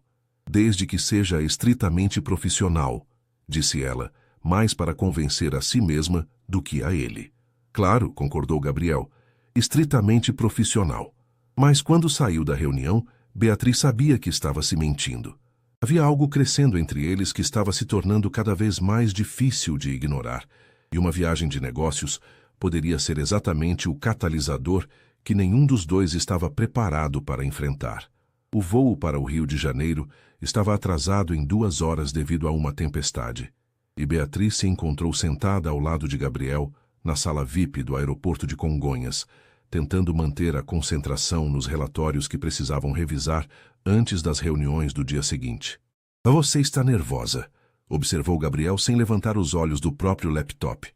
Desde que seja estritamente profissional, disse ela, mais para convencer a si mesma do que a ele. Claro, concordou Gabriel, estritamente profissional. Mas quando saiu da reunião, Beatriz sabia que estava se mentindo. Havia algo crescendo entre eles que estava se tornando cada vez mais difícil de ignorar, e uma viagem de negócios poderia ser exatamente o catalisador que nenhum dos dois estava preparado para enfrentar. O voo para o Rio de Janeiro estava atrasado em 2 horas devido a uma tempestade, e Beatriz se encontrou sentada ao lado de Gabriel, na sala VIP do aeroporto de Congonhas, tentando manter a concentração nos relatórios que precisavam revisar antes das reuniões do dia seguinte. Você está nervosa, observou Gabriel sem levantar os olhos do próprio laptop.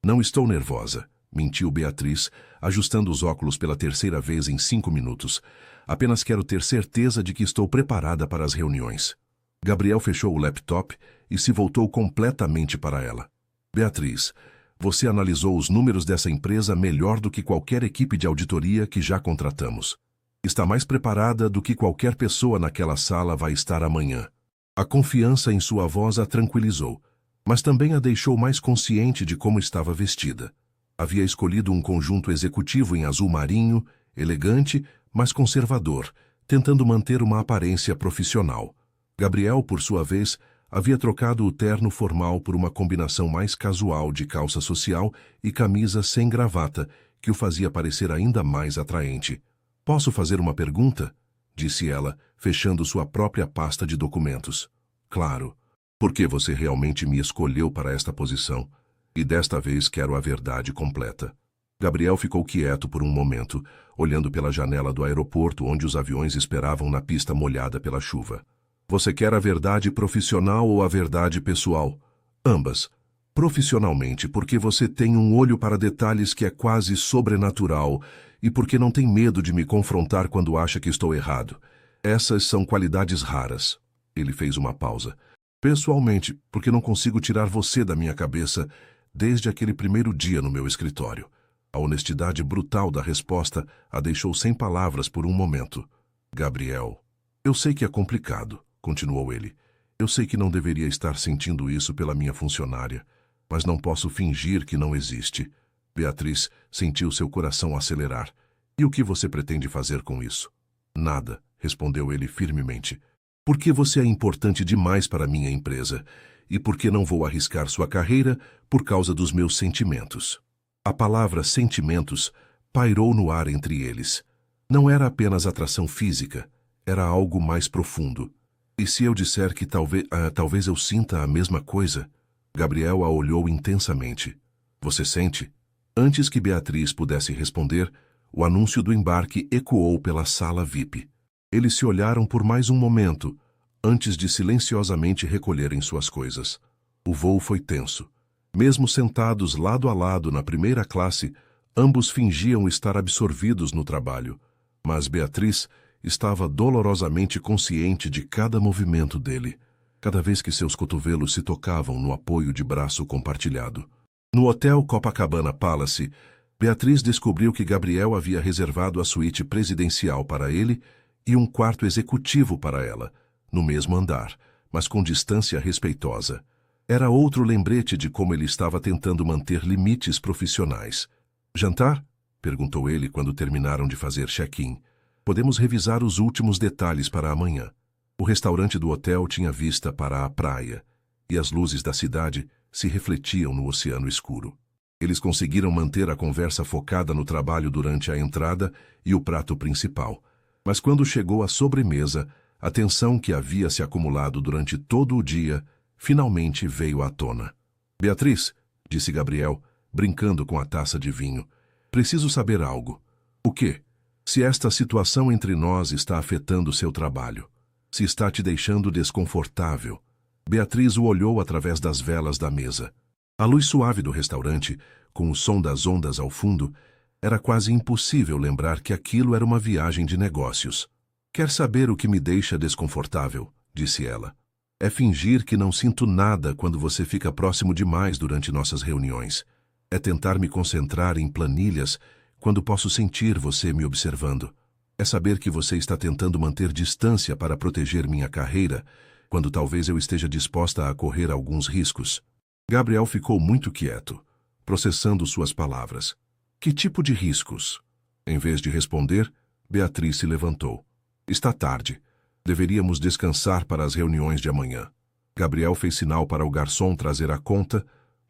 Não estou nervosa, mentiu Beatriz, ajustando os óculos pela 3ª vez em 5 minutos. Apenas quero ter certeza de que estou preparada para as reuniões. Gabriel fechou o laptop e se voltou completamente para ela. Beatriz, você analisou os números dessa empresa melhor do que qualquer equipe de auditoria que já contratamos. Está mais preparada do que qualquer pessoa naquela sala vai estar amanhã. A confiança em sua voz a tranquilizou, mas também a deixou mais consciente de como estava vestida. Havia escolhido um conjunto executivo em azul marinho, elegante, mas conservador, tentando manter uma aparência profissional. Gabriel, por sua vez, havia trocado o terno formal por uma combinação mais casual de calça social e camisa sem gravata, que o fazia parecer ainda mais atraente. Posso fazer uma pergunta? Disse ela, fechando sua própria pasta de documentos. Claro. Por que você realmente me escolheu para esta posição? E desta vez quero a verdade completa. Gabriel ficou quieto por um momento, olhando pela janela do aeroporto onde os aviões esperavam na pista molhada pela chuva. Você quer a verdade profissional ou a verdade pessoal? Ambas. Profissionalmente, porque você tem um olho para detalhes que é quase sobrenatural e porque não tem medo de me confrontar quando acha que estou errado. Essas são qualidades raras. Ele fez uma pausa. Pessoalmente, porque não consigo tirar você da minha cabeça desde aquele primeiro dia no meu escritório. A honestidade brutal da resposta a deixou sem palavras por um momento. Gabriel. Eu sei que é complicado, continuou ele. Eu sei que não deveria estar sentindo isso pela minha funcionária, mas não posso fingir que não existe. Beatriz sentiu seu coração acelerar. E o que você pretende fazer com isso? Nada, respondeu ele firmemente. Porque você é importante demais para minha empresa, e porque não vou arriscar sua carreira por causa dos meus sentimentos. A palavra sentimentos pairou no ar entre eles. Não era apenas atração física, era algo mais profundo. E se eu disser que talvez eu sinta a mesma coisa? Gabriel a olhou intensamente. Você sente? Antes que Beatriz pudesse responder, o anúncio do embarque ecoou pela sala VIP. Eles se olharam por mais um momento, antes de silenciosamente recolherem suas coisas. O voo foi tenso. Mesmo sentados lado a lado na primeira classe, ambos fingiam estar absorvidos no trabalho. Mas Beatriz estava dolorosamente consciente de cada movimento dele, cada vez que seus cotovelos se tocavam no apoio de braço compartilhado. No hotel Copacabana Palace, Beatriz descobriu que Gabriel havia reservado a suíte presidencial para ele e um quarto executivo para ela, no mesmo andar, mas com distância respeitosa. Era outro lembrete de como ele estava tentando manter limites profissionais. Jantar? Perguntou ele quando terminaram de fazer check-in. Podemos revisar os últimos detalhes para amanhã. O restaurante do hotel tinha vista para a praia, e as luzes da cidade se refletiam no oceano escuro. Eles conseguiram manter a conversa focada no trabalho durante a entrada e o prato principal. Mas quando chegou a sobremesa, a tensão que havia se acumulado durante todo o dia finalmente veio à tona. Beatriz, disse Gabriel, brincando com a taça de vinho, preciso saber algo. O quê? Se esta situação entre nós está afetando seu trabalho, se está te deixando desconfortável. Beatriz o olhou através das velas da mesa. A luz suave do restaurante, com o som das ondas ao fundo, era quase impossível lembrar que aquilo era uma viagem de negócios. Quer saber o que me deixa desconfortável? Disse ela. É fingir que não sinto nada quando você fica próximo demais durante nossas reuniões. É tentar me concentrar em planilhas quando posso sentir você me observando. É saber que você está tentando manter distância para proteger minha carreira, quando talvez eu esteja disposta a correr alguns riscos. Gabriel ficou muito quieto, processando suas palavras. Que tipo de riscos? Em vez de responder, Beatriz se levantou. Está tarde. Deveríamos descansar para as reuniões de amanhã. Gabriel fez sinal para o garçom trazer a conta,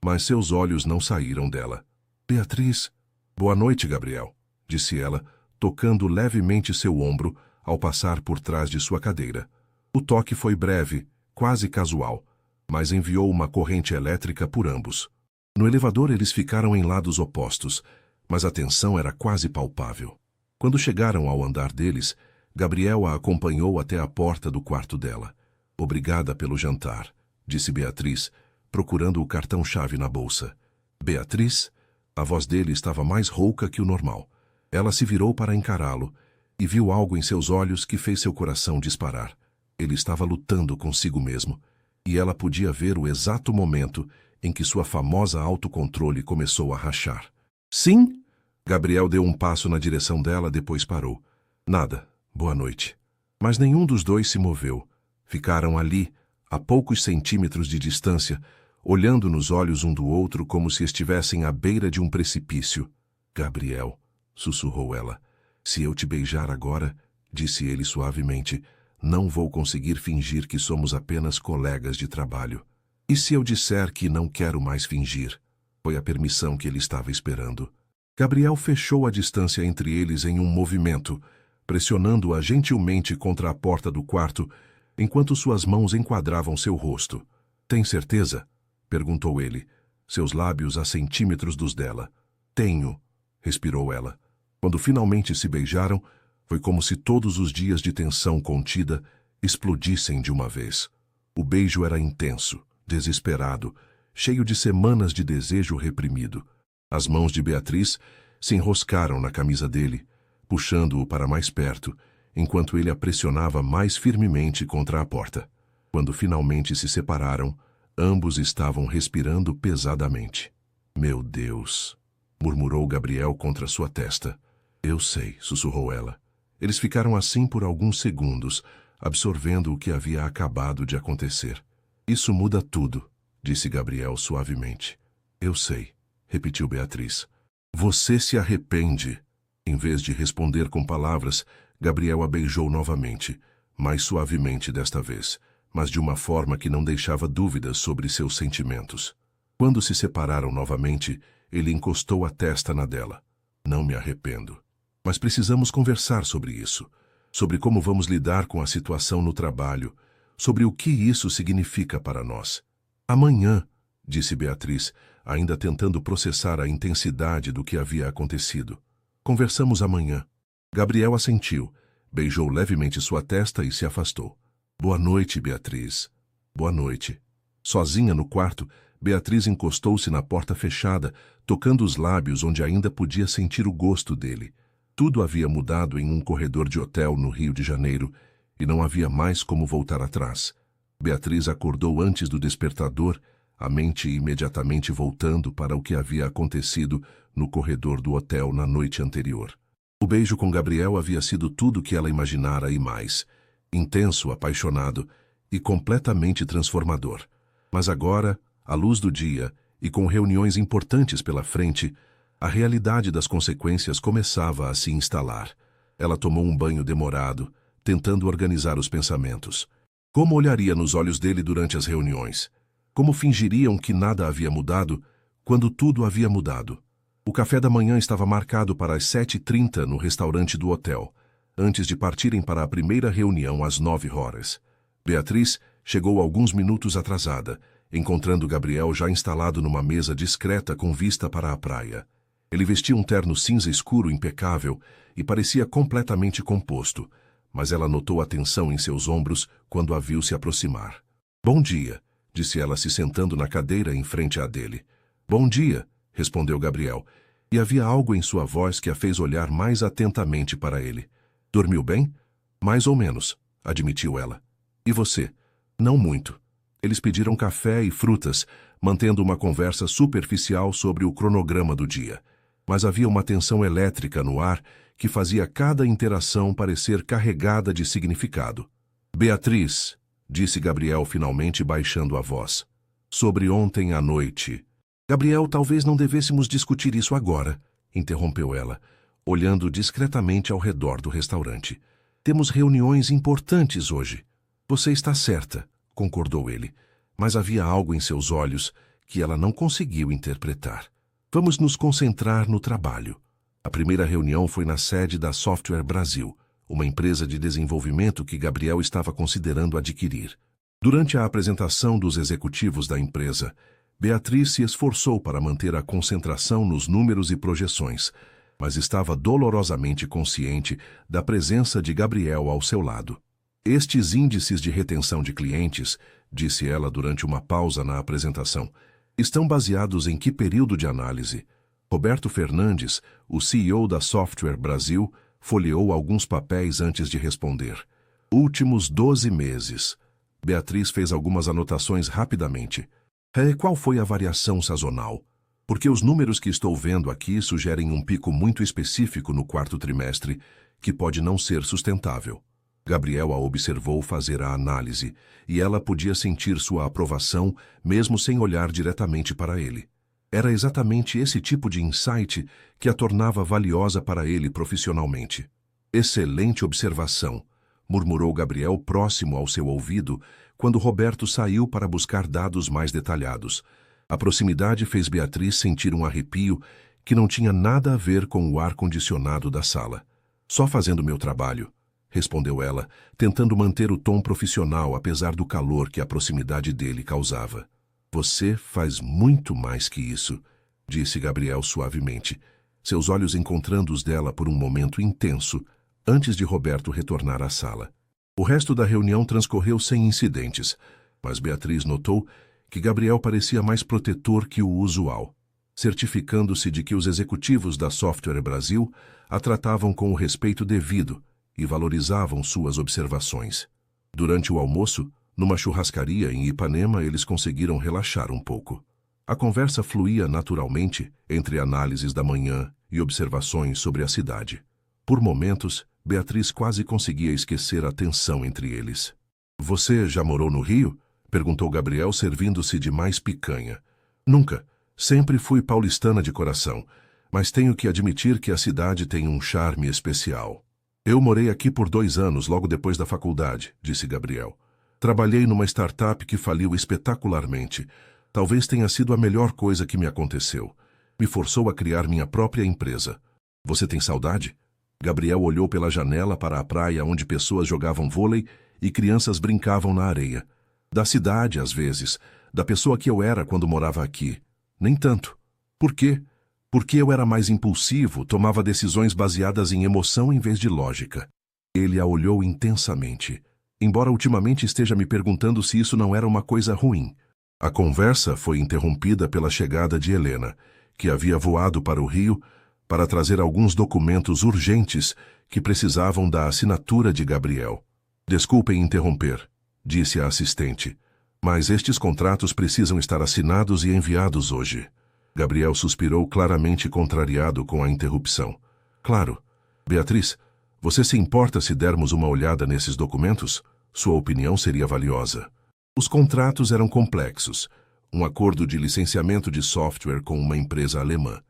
mas seus olhos não saíram dela. Beatriz... Boa noite, Gabriel, disse ela, tocando levemente seu ombro ao passar por trás de sua cadeira. O toque foi breve, quase casual, mas enviou uma corrente elétrica por ambos. No elevador eles ficaram em lados opostos, mas a tensão era quase palpável. Quando chegaram ao andar deles, Gabriel a acompanhou até a porta do quarto dela. Obrigada pelo jantar, disse Beatriz, procurando o cartão-chave na bolsa. Beatriz? A voz dele estava mais rouca que o normal. Ela se virou para encará-lo e viu algo em seus olhos que fez seu coração disparar. Ele estava lutando consigo mesmo, e ela podia ver o exato momento em que sua famosa autocontrole começou a rachar. Sim? Gabriel deu um passo na direção dela, depois parou. Nada. Boa noite. Mas nenhum dos dois se moveu. Ficaram ali, a poucos centímetros de distância, olhando nos olhos um do outro como se estivessem à beira de um precipício. Gabriel, sussurrou ela. Se eu te beijar agora, disse ele suavemente, não vou conseguir fingir que somos apenas colegas de trabalho. E se eu disser que não quero mais fingir? Foi a permissão que ele estava esperando. Gabriel fechou a distância entre eles em um movimento, pressionando-a gentilmente contra a porta do quarto, enquanto suas mãos enquadravam seu rosto. Tem certeza? Perguntou ele, seus lábios a centímetros dos dela. Tenho, respirou ela. Quando finalmente se beijaram, foi como se todos os dias de tensão contida explodissem de uma vez. O beijo era intenso, desesperado, cheio de semanas de desejo reprimido. As mãos de Beatriz se enroscaram na camisa dele, puxando-o para mais perto, enquanto ele a pressionava mais firmemente contra a porta. Quando finalmente se separaram, ambos estavam respirando pesadamente. Meu Deus, murmurou Gabriel contra sua testa. Eu sei, sussurrou ela. Eles ficaram assim por alguns segundos, absorvendo o que havia acabado de acontecer. Isso muda tudo, disse Gabriel suavemente. Eu sei, repetiu Beatriz. Você se arrepende. Em vez de responder com palavras, Gabriel a beijou novamente, mais suavemente desta vez, mas de uma forma que não deixava dúvidas sobre seus sentimentos. Quando se separaram novamente, ele encostou a testa na dela. Não me arrependo. Mas precisamos conversar sobre isso, sobre como vamos lidar com a situação no trabalho, sobre o que isso significa para nós. Amanhã, disse Beatriz, ainda tentando processar a intensidade do que havia acontecido. Conversamos amanhã. Gabriel assentiu, beijou levemente sua testa e se afastou. Boa noite, Beatriz. Boa noite. Sozinha no quarto, Beatriz encostou-se na porta fechada, tocando os lábios onde ainda podia sentir o gosto dele. Tudo havia mudado em um corredor de hotel no Rio de Janeiro, e não havia mais como voltar atrás. Beatriz acordou antes do despertador, a mente imediatamente voltando para o que havia acontecido no corredor do hotel na noite anterior. O beijo com Gabriel havia sido tudo o que ela imaginara e mais. Intenso, apaixonado e completamente transformador. Mas agora, à luz do dia e com reuniões importantes pela frente, a realidade das consequências começava a se instalar. Ela tomou um banho demorado, tentando organizar os pensamentos. Como olharia nos olhos dele durante as reuniões? Como fingiriam que nada havia mudado, quando tudo havia mudado? O café da manhã estava marcado para as 7h30 no restaurante do hotel, antes de partirem para a primeira reunião às 9h. Beatriz chegou alguns minutos atrasada, encontrando Gabriel já instalado numa mesa discreta com vista para a praia. Ele vestia um terno cinza escuro impecável e parecia completamente composto, mas ela notou a tensão em seus ombros quando a viu se aproximar. Bom dia, disse ela se sentando na cadeira em frente à dele. Bom dia, respondeu Gabriel, e havia algo em sua voz que a fez olhar mais atentamente para ele. Dormiu bem? Mais ou menos, admitiu ela. E você? Não muito. Eles pediram café e frutas, mantendo uma conversa superficial sobre o cronograma do dia. Mas havia uma tensão elétrica no ar que fazia cada interação parecer carregada de significado. Beatriz, disse Gabriel finalmente baixando a voz. Sobre ontem à noite. Gabriel, talvez não devêssemos discutir isso agora, interrompeu ela, olhando discretamente ao redor do restaurante. Temos reuniões importantes hoje. Você está certa, concordou ele, mas havia algo em seus olhos que ela não conseguiu interpretar. Vamos nos concentrar no trabalho. A primeira reunião foi na sede da Software Brasil, uma empresa de desenvolvimento que Gabriel estava considerando adquirir. Durante a apresentação dos executivos da empresa, Beatriz se esforçou para manter a concentração nos números e projeções, mas estava dolorosamente consciente da presença de Gabriel ao seu lado. Estes índices de retenção de clientes, disse ela durante uma pausa na apresentação, estão baseados em que período de análise? Roberto Fernandes, o CEO da Software Brasil, folheou alguns papéis antes de responder. Últimos 12 meses. Beatriz fez algumas anotações rapidamente. Qual foi a variação sazonal? Porque os números que estou vendo aqui sugerem um pico muito específico no quarto trimestre, que pode não ser sustentável. Gabriel a observou fazer a análise, e ela podia sentir sua aprovação mesmo sem olhar diretamente para ele. Era exatamente esse tipo de insight que a tornava valiosa para ele profissionalmente. Excelente observação, murmurou Gabriel próximo ao seu ouvido, quando Roberto saiu para buscar dados mais detalhados. A proximidade fez Beatriz sentir um arrepio que não tinha nada a ver com o ar-condicionado da sala. Só fazendo meu trabalho, respondeu ela, tentando manter o tom profissional apesar do calor que a proximidade dele causava. Você faz muito mais que isso, disse Gabriel suavemente, seus olhos encontrando os dela por um momento intenso, antes de Roberto retornar à sala. O resto da reunião transcorreu sem incidentes, mas Beatriz notou que Gabriel parecia mais protetor que o usual, certificando-se de que os executivos da Software Brasil a tratavam com o respeito devido e valorizavam suas observações. Durante o almoço, numa churrascaria em Ipanema, eles conseguiram relaxar um pouco. A conversa fluía naturalmente entre análises da manhã e observações sobre a cidade. Por momentos, Beatriz quase conseguia esquecer a tensão entre eles. Você já morou no Rio? Perguntou Gabriel, servindo-se de mais picanha. Nunca. Sempre fui paulistana de coração, mas tenho que admitir que a cidade tem um charme especial. Eu morei aqui por 2 anos, logo depois da faculdade, disse Gabriel. Trabalhei numa startup que faliu espetacularmente. Talvez tenha sido a melhor coisa que me aconteceu. Me forçou a criar minha própria empresa. Você tem saudade? Gabriel olhou pela janela para a praia onde pessoas jogavam vôlei e crianças brincavam na areia. Da cidade, às vezes. Da pessoa que eu era quando morava aqui. Nem tanto. Por quê? Porque eu era mais impulsivo, tomava decisões baseadas em emoção em vez de lógica. Ele a olhou intensamente, embora ultimamente esteja me perguntando se isso não era uma coisa ruim. A conversa foi interrompida pela chegada de Helena, que havia voado para o Rio para trazer alguns documentos urgentes que precisavam da assinatura de Gabriel. Desculpem interromper, disse a assistente, mas estes contratos precisam estar assinados e enviados hoje. Gabriel suspirou, claramente contrariado com a interrupção. Claro. Beatriz, você se importa se dermos uma olhada nesses documentos? Sua opinião seria valiosa. Os contratos eram complexos. Um acordo de licenciamento de software com uma empresa alemã.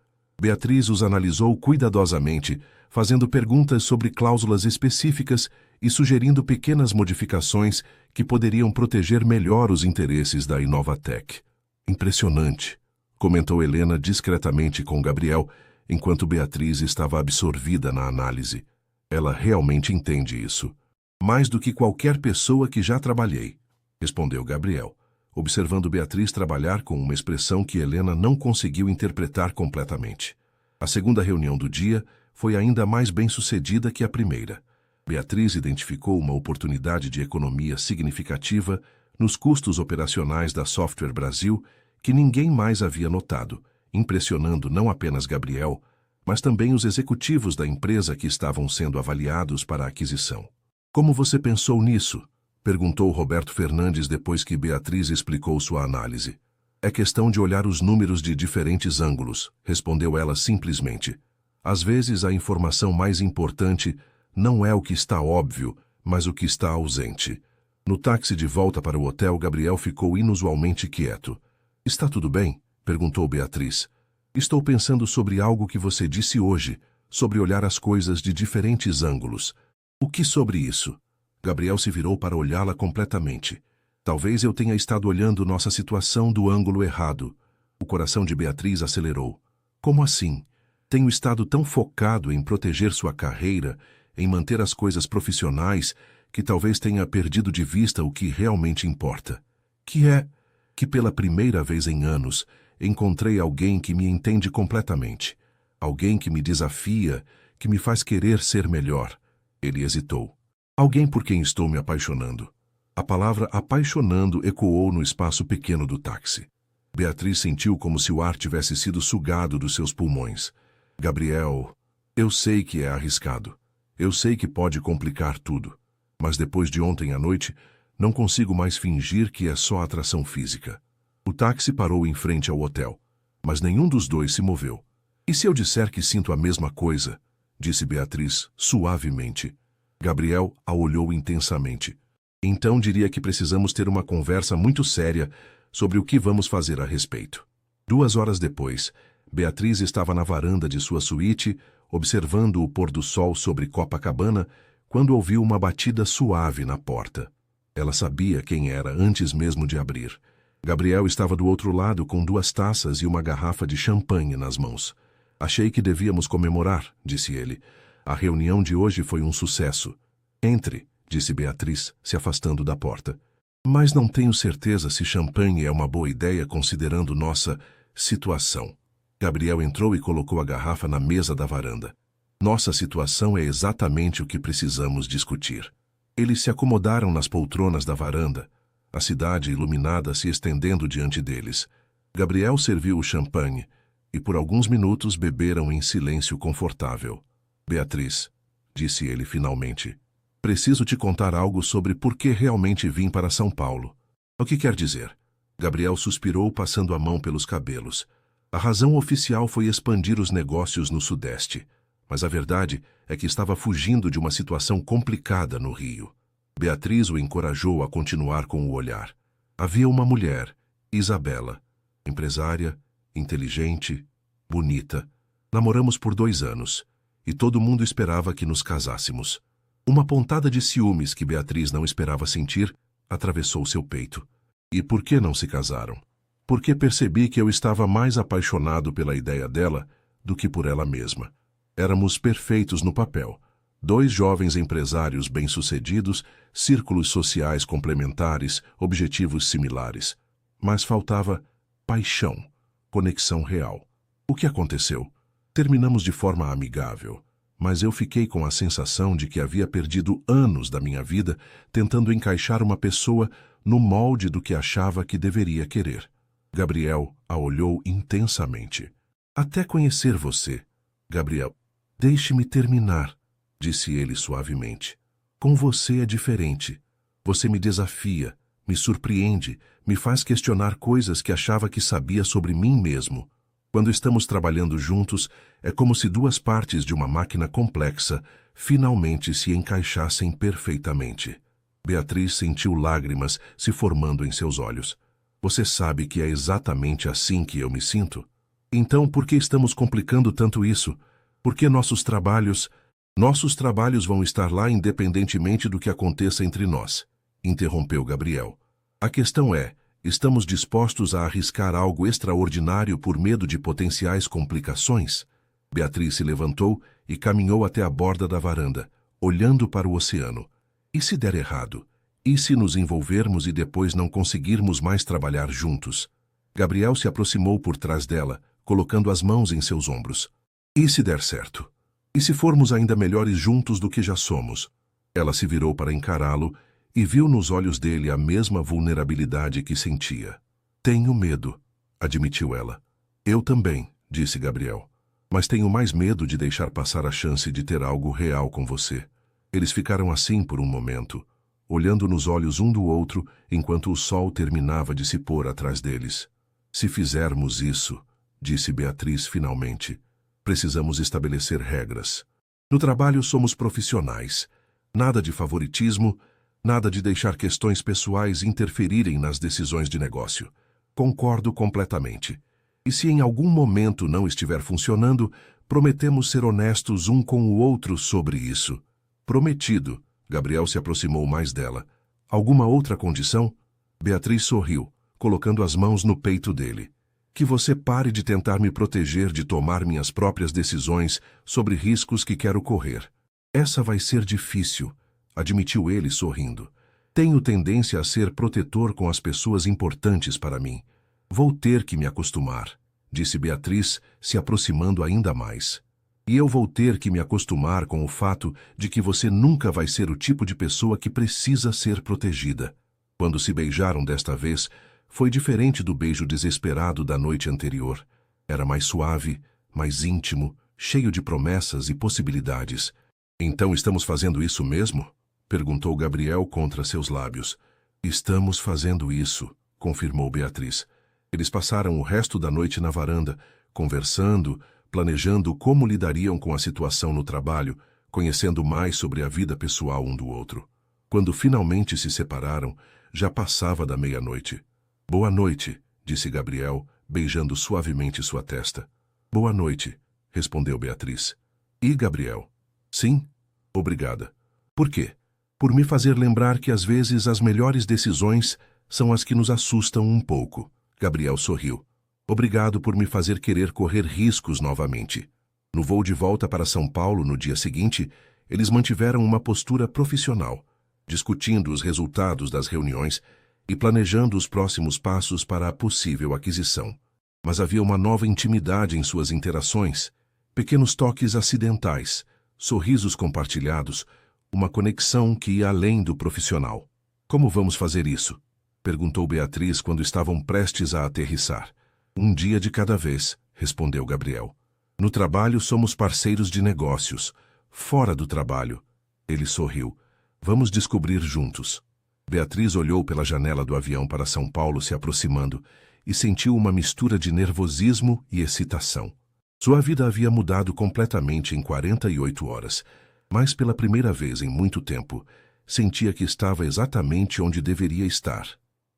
Beatriz os analisou cuidadosamente, fazendo perguntas sobre cláusulas específicas e sugerindo pequenas modificações que poderiam proteger melhor os interesses da Inovatec. Impressionante, comentou Helena discretamente com Gabriel, enquanto Beatriz estava absorvida na análise. Ela realmente entende isso. Mais do que qualquer pessoa que já trabalhei, respondeu Gabriel, observando Beatriz trabalhar com uma expressão que Helena não conseguiu interpretar completamente. A segunda reunião do dia foi ainda mais bem-sucedida que a primeira. Beatriz identificou uma oportunidade de economia significativa nos custos operacionais da Software Brasil que ninguém mais havia notado, impressionando não apenas Gabriel, mas também os executivos da empresa que estavam sendo avaliados para a aquisição. Como você pensou nisso? Perguntou Roberto Fernandes depois que Beatriz explicou sua análise. É questão de olhar os números de diferentes ângulos, respondeu ela simplesmente. Às vezes a informação mais importante não é o que está óbvio, mas o que está ausente. No táxi de volta para o hotel, Gabriel ficou inusualmente quieto. Está tudo bem? Perguntou Beatriz. Estou pensando sobre algo que você disse hoje, sobre olhar as coisas de diferentes ângulos. O que sobre isso? Gabriel se virou para olhá-la completamente. Talvez eu tenha estado olhando nossa situação do ângulo errado. O coração de Beatriz acelerou. Como assim? Tenho estado tão focado em proteger sua carreira, em manter as coisas profissionais, que talvez tenha perdido de vista o que realmente importa. Que é que pela primeira vez em anos encontrei alguém que me entende completamente. Alguém que me desafia, que me faz querer ser melhor. Ele hesitou. Alguém por quem estou me apaixonando. A palavra apaixonando ecoou no espaço pequeno do táxi. Beatriz sentiu como se o ar tivesse sido sugado dos seus pulmões. Gabriel, eu sei que é arriscado. Eu sei que pode complicar tudo. Mas depois de ontem à noite, não consigo mais fingir que é só atração física. O táxi parou em frente ao hotel, mas nenhum dos dois se moveu. E se eu disser que sinto a mesma coisa? Disse Beatriz, suavemente. Gabriel a olhou intensamente. Então diria que precisamos ter uma conversa muito séria sobre o que vamos fazer a respeito. 2 horas depois, Beatriz estava na varanda de sua suíte, observando o pôr do sol sobre Copacabana, quando ouviu uma batida suave na porta. Ela sabia quem era antes mesmo de abrir. Gabriel estava do outro lado com 2 taças e uma garrafa de champanhe nas mãos. Achei que devíamos comemorar, disse ele. A reunião de hoje foi um sucesso. Entre, disse Beatriz, se afastando da porta. Mas não tenho certeza se champanhe é uma boa ideia considerando nossa situação. Gabriel entrou e colocou a garrafa na mesa da varanda. Nossa situação é exatamente o que precisamos discutir. Eles se acomodaram nas poltronas da varanda, a cidade iluminada se estendendo diante deles. Gabriel serviu o champanhe e por alguns minutos beberam em silêncio confortável. Beatriz, disse ele finalmente, preciso te contar algo sobre por que realmente vim para São Paulo. O que quer dizer? Gabriel suspirou, passando a mão pelos cabelos. A razão oficial foi expandir os negócios no Sudeste. mas a verdade é que estava fugindo de uma situação complicada no Rio. Beatriz o encorajou a continuar com o olhar. Havia uma mulher, Isabela, empresária, inteligente, bonita. Namoramos por 2 anos, e todo mundo esperava que nos casássemos. Uma pontada de ciúmes que Beatriz não esperava sentir atravessou seu peito. E por que não se casaram? Porque percebi que eu estava mais apaixonado pela ideia dela do que por ela mesma. Éramos perfeitos no papel. 2 jovens empresários bem-sucedidos, círculos sociais complementares, objetivos similares. Mas faltava paixão, conexão real. O que aconteceu? Terminamos de forma amigável, mas eu fiquei com a sensação de que havia perdido anos da minha vida tentando encaixar uma pessoa no molde do que achava que deveria querer. Gabriel a olhou intensamente. Até conhecer você, Gabriel. Deixe-me terminar, disse ele suavemente. Com você é diferente. Você me desafia, me surpreende, me faz questionar coisas que achava que sabia sobre mim mesmo. Quando estamos trabalhando juntos, é como se 2 partes de uma máquina complexa finalmente se encaixassem perfeitamente. Beatriz sentiu lágrimas se formando em seus olhos. Você sabe que é exatamente assim que eu me sinto? Então, por que estamos complicando tanto isso? Por que nossos trabalhos vão estar lá independentemente do que aconteça entre nós? Interrompeu Gabriel. A questão é, estamos dispostos a arriscar algo extraordinário por medo de potenciais complicações? Beatriz se levantou e caminhou até a borda da varanda, olhando para o oceano. E se der errado? E se nos envolvermos e depois não conseguirmos mais trabalhar juntos? Gabriel se aproximou por trás dela, colocando as mãos em seus ombros. E se der certo? E se formos ainda melhores juntos do que já somos? Ela se virou para encará-lo e viu nos olhos dele a mesma vulnerabilidade que sentia. Tenho medo, admitiu ela. Eu também, disse Gabriel. Mas tenho mais medo de deixar passar a chance de ter algo real com você. Eles ficaram assim por um momento, olhando nos olhos um do outro enquanto o sol terminava de se pôr atrás deles. Se fizermos isso, disse Beatriz finalmente, precisamos estabelecer regras. No trabalho somos profissionais. Nada de favoritismo, nada de deixar questões pessoais interferirem nas decisões de negócio. Concordo completamente. E se em algum momento não estiver funcionando, prometemos ser honestos um com o outro sobre isso. Prometido. Gabriel se aproximou mais dela. Alguma outra condição? Beatriz sorriu, colocando as mãos no peito dele. Que você pare de tentar me proteger de tomar minhas próprias decisões sobre riscos que quero correr. Essa vai ser difícil, admitiu ele sorrindo. Tenho tendência a ser protetor com as pessoas importantes para mim. Vou ter que me acostumar, disse Beatriz, se aproximando ainda mais. E eu vou ter que me acostumar com o fato de que você nunca vai ser o tipo de pessoa que precisa ser protegida. Quando se beijaram desta vez, foi diferente do beijo desesperado da noite anterior. Era mais suave, mais íntimo, cheio de promessas e possibilidades. Então estamos fazendo isso mesmo? Perguntou Gabriel contra seus lábios. Estamos fazendo isso, confirmou Beatriz. Eles passaram o resto da noite na varanda, conversando, planejando como lidariam com a situação no trabalho, conhecendo mais sobre a vida pessoal um do outro. Quando finalmente se separaram, já passava da meia-noite. Boa noite, disse Gabriel, beijando suavemente sua testa. Boa noite, respondeu Beatriz. E Gabriel? Sim? Obrigada. Por quê? Por me fazer lembrar que às vezes as melhores decisões são as que nos assustam um pouco. Gabriel sorriu. Obrigado por me fazer querer correr riscos novamente. No voo de volta para São Paulo no dia seguinte, eles mantiveram uma postura profissional, discutindo os resultados das reuniões e planejando os próximos passos para a possível aquisição. Mas havia uma nova intimidade em suas interações, pequenos toques acidentais, sorrisos compartilhados, uma conexão que ia além do profissional. Como vamos fazer isso? Perguntou Beatriz quando estavam prestes a aterrissar. Um dia de cada vez, respondeu Gabriel. No trabalho somos parceiros de negócios. Fora do trabalho. Ele sorriu. Vamos descobrir juntos. Beatriz olhou pela janela do avião para São Paulo se aproximando e sentiu uma mistura de nervosismo e excitação. Sua vida havia mudado completamente em 48 horas, mas pela primeira vez em muito tempo, sentia que estava exatamente onde deveria estar.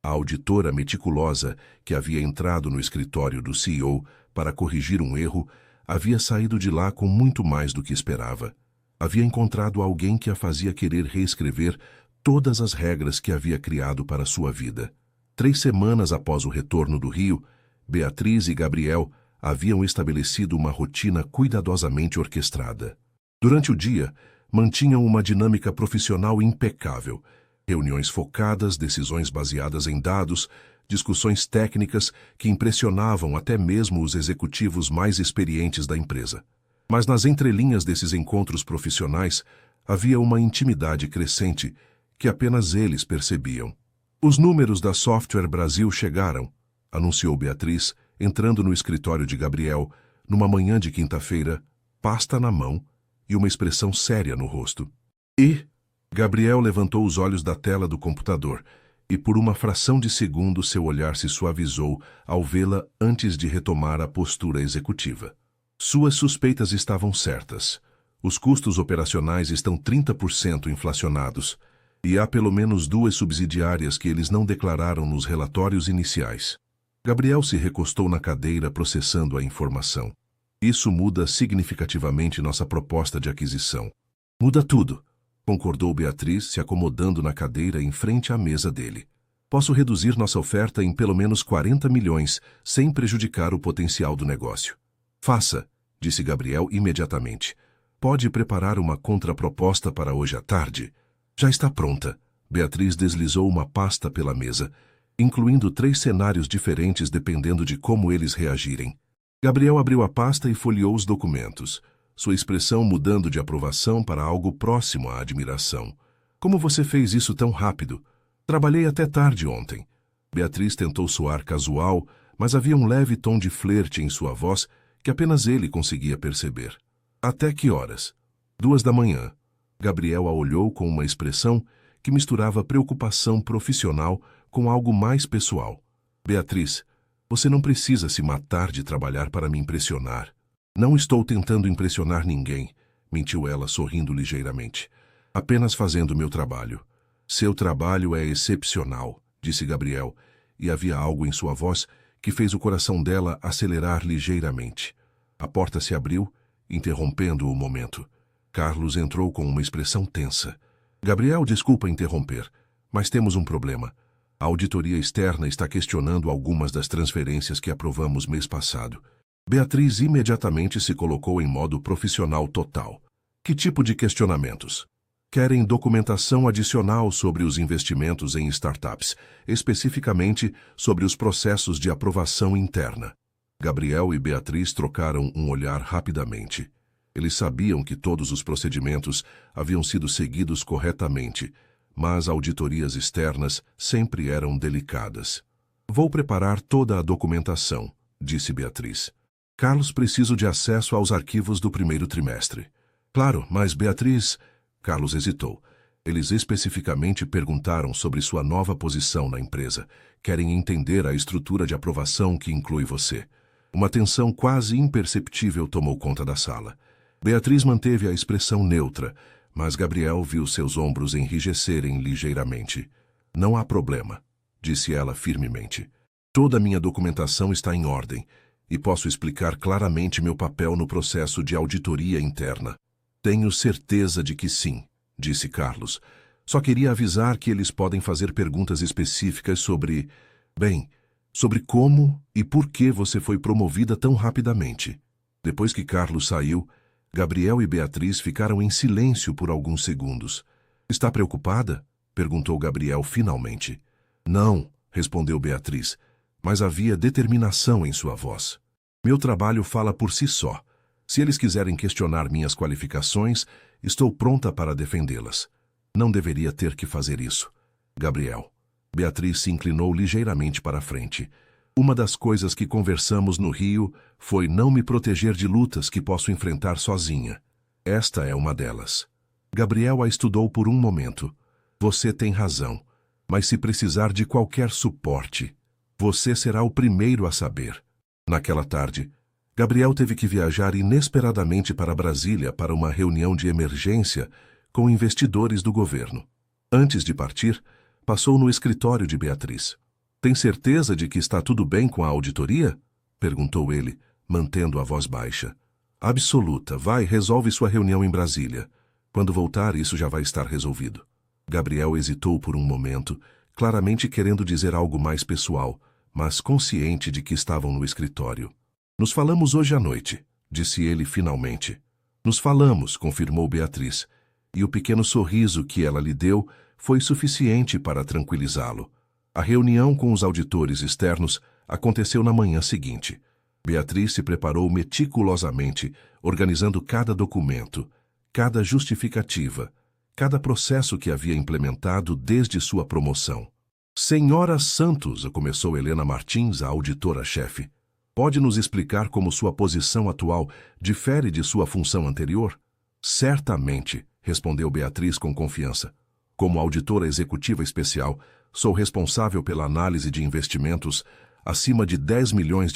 A auditora meticulosa, que havia entrado no escritório do CEO para corrigir um erro, havia saído de lá com muito mais do que esperava. Havia encontrado alguém que a fazia querer reescrever todas as regras que havia criado para sua vida. 3 semanas após o retorno do Rio, Beatriz e Gabriel haviam estabelecido uma rotina cuidadosamente orquestrada. Durante o dia, mantinham uma dinâmica profissional impecável. Reuniões focadas, decisões baseadas em dados, discussões técnicas que impressionavam até mesmo os executivos mais experientes da empresa. Mas nas entrelinhas desses encontros profissionais, havia uma intimidade crescente que apenas eles percebiam. Os números da Software Brasil chegaram, anunciou Beatriz, entrando no escritório de Gabriel, numa manhã de quinta-feira, pasta na mão e uma expressão séria no rosto. E Gabriel levantou os olhos da tela do computador e por uma fração de segundo seu olhar se suavizou ao vê-la antes de retomar a postura executiva. Suas suspeitas estavam certas. Os custos operacionais estão 30% inflacionados e há pelo menos 2 subsidiárias que eles não declararam nos relatórios iniciais. Gabriel se recostou na cadeira processando a informação. Isso muda significativamente nossa proposta de aquisição. Muda tudo, concordou Beatriz, se acomodando na cadeira em frente à mesa dele. Posso reduzir nossa oferta em pelo menos 40 milhões, sem prejudicar o potencial do negócio. Faça, disse Gabriel imediatamente. Pode preparar uma contraproposta para hoje à tarde? Já está pronta. Beatriz deslizou uma pasta pela mesa, incluindo 3 cenários diferentes dependendo de como eles reagirem. Gabriel abriu a pasta e folheou os documentos, sua expressão mudando de aprovação para algo próximo à admiração. Como você fez isso tão rápido? Trabalhei até tarde ontem. Beatriz tentou soar casual, mas havia um leve tom de flerte em sua voz que apenas ele conseguia perceber. Até que horas? 2 da manhã. Gabriel a olhou com uma expressão que misturava preocupação profissional com algo mais pessoal. Beatriz, você não precisa se matar de trabalhar para me impressionar. Não estou tentando impressionar ninguém, mentiu ela sorrindo ligeiramente. Apenas fazendo meu trabalho. Seu trabalho é excepcional, disse Gabriel, e havia algo em sua voz que fez o coração dela acelerar ligeiramente. A porta se abriu, interrompendo o momento. Carlos entrou com uma expressão tensa. Gabriel, desculpa interromper, mas temos um problema. A auditoria externa está questionando algumas das transferências que aprovamos mês passado. Beatriz imediatamente se colocou em modo profissional total. Que tipo de questionamentos? Querem documentação adicional sobre os investimentos em startups, especificamente sobre os processos de aprovação interna. Gabriel e Beatriz trocaram um olhar rapidamente. Eles sabiam que todos os procedimentos haviam sido seguidos corretamente, mas auditorias externas sempre eram delicadas. Vou preparar toda a documentação, disse Beatriz. Carlos, preciso de acesso aos arquivos do primeiro trimestre. Claro, mas Beatriz... Carlos hesitou. Eles especificamente perguntaram sobre sua nova posição na empresa. Querem entender a estrutura de aprovação que inclui você. Uma tensão quase imperceptível tomou conta da sala. Beatriz manteve a expressão neutra, mas Gabriel viu seus ombros enrijecerem ligeiramente. Não há problema, disse ela firmemente. Toda a minha documentação está em ordem e posso explicar claramente meu papel no processo de auditoria interna. Tenho certeza de que sim, disse Carlos. Só queria avisar que eles podem fazer perguntas específicas sobre... sobre como e por que você foi promovida tão rapidamente. Depois que Carlos saiu, Gabriel e Beatriz ficaram em silêncio por alguns segundos. Está preocupada? Perguntou Gabriel finalmente. Não, respondeu Beatriz, mas havia determinação em sua voz. Meu trabalho fala por si só. Se eles quiserem questionar minhas qualificações, estou pronta para defendê-las. Não deveria ter que fazer isso. Gabriel. Beatriz se inclinou ligeiramente para a frente. Uma das coisas que conversamos no Rio foi não me proteger de lutas que posso enfrentar sozinha. Esta é uma delas. Gabriel a estudou por um momento. Você tem razão, mas se precisar de qualquer suporte, você será o primeiro a saber. Naquela tarde, Gabriel teve que viajar inesperadamente para Brasília para uma reunião de emergência com investidores do governo. Antes de partir, passou no escritório de Beatriz. "Tem certeza de que está tudo bem com a auditoria?" perguntou ele, mantendo a voz baixa. "Absoluta. Vai, resolve sua reunião em Brasília. Quando voltar, isso já vai estar resolvido." Gabriel hesitou por um momento, claramente querendo dizer algo mais pessoal, mas consciente de que estavam no escritório. "Nos falamos hoje à noite", disse ele finalmente. "Nos falamos", confirmou Beatriz, e o pequeno sorriso que ela lhe deu foi suficiente para tranquilizá-lo. A reunião com os auditores externos aconteceu na manhã seguinte. Beatriz se preparou meticulosamente, organizando cada documento, cada justificativa, cada processo que havia implementado desde sua promoção. "Senhora Santos", começou Helena Martins, a auditora-chefe, "pode nos explicar como sua posição atual difere de sua função anterior?" "Certamente", respondeu Beatriz com confiança. "Como auditora executiva especial, sou responsável pela análise de investimentos acima de R$ 10 milhões,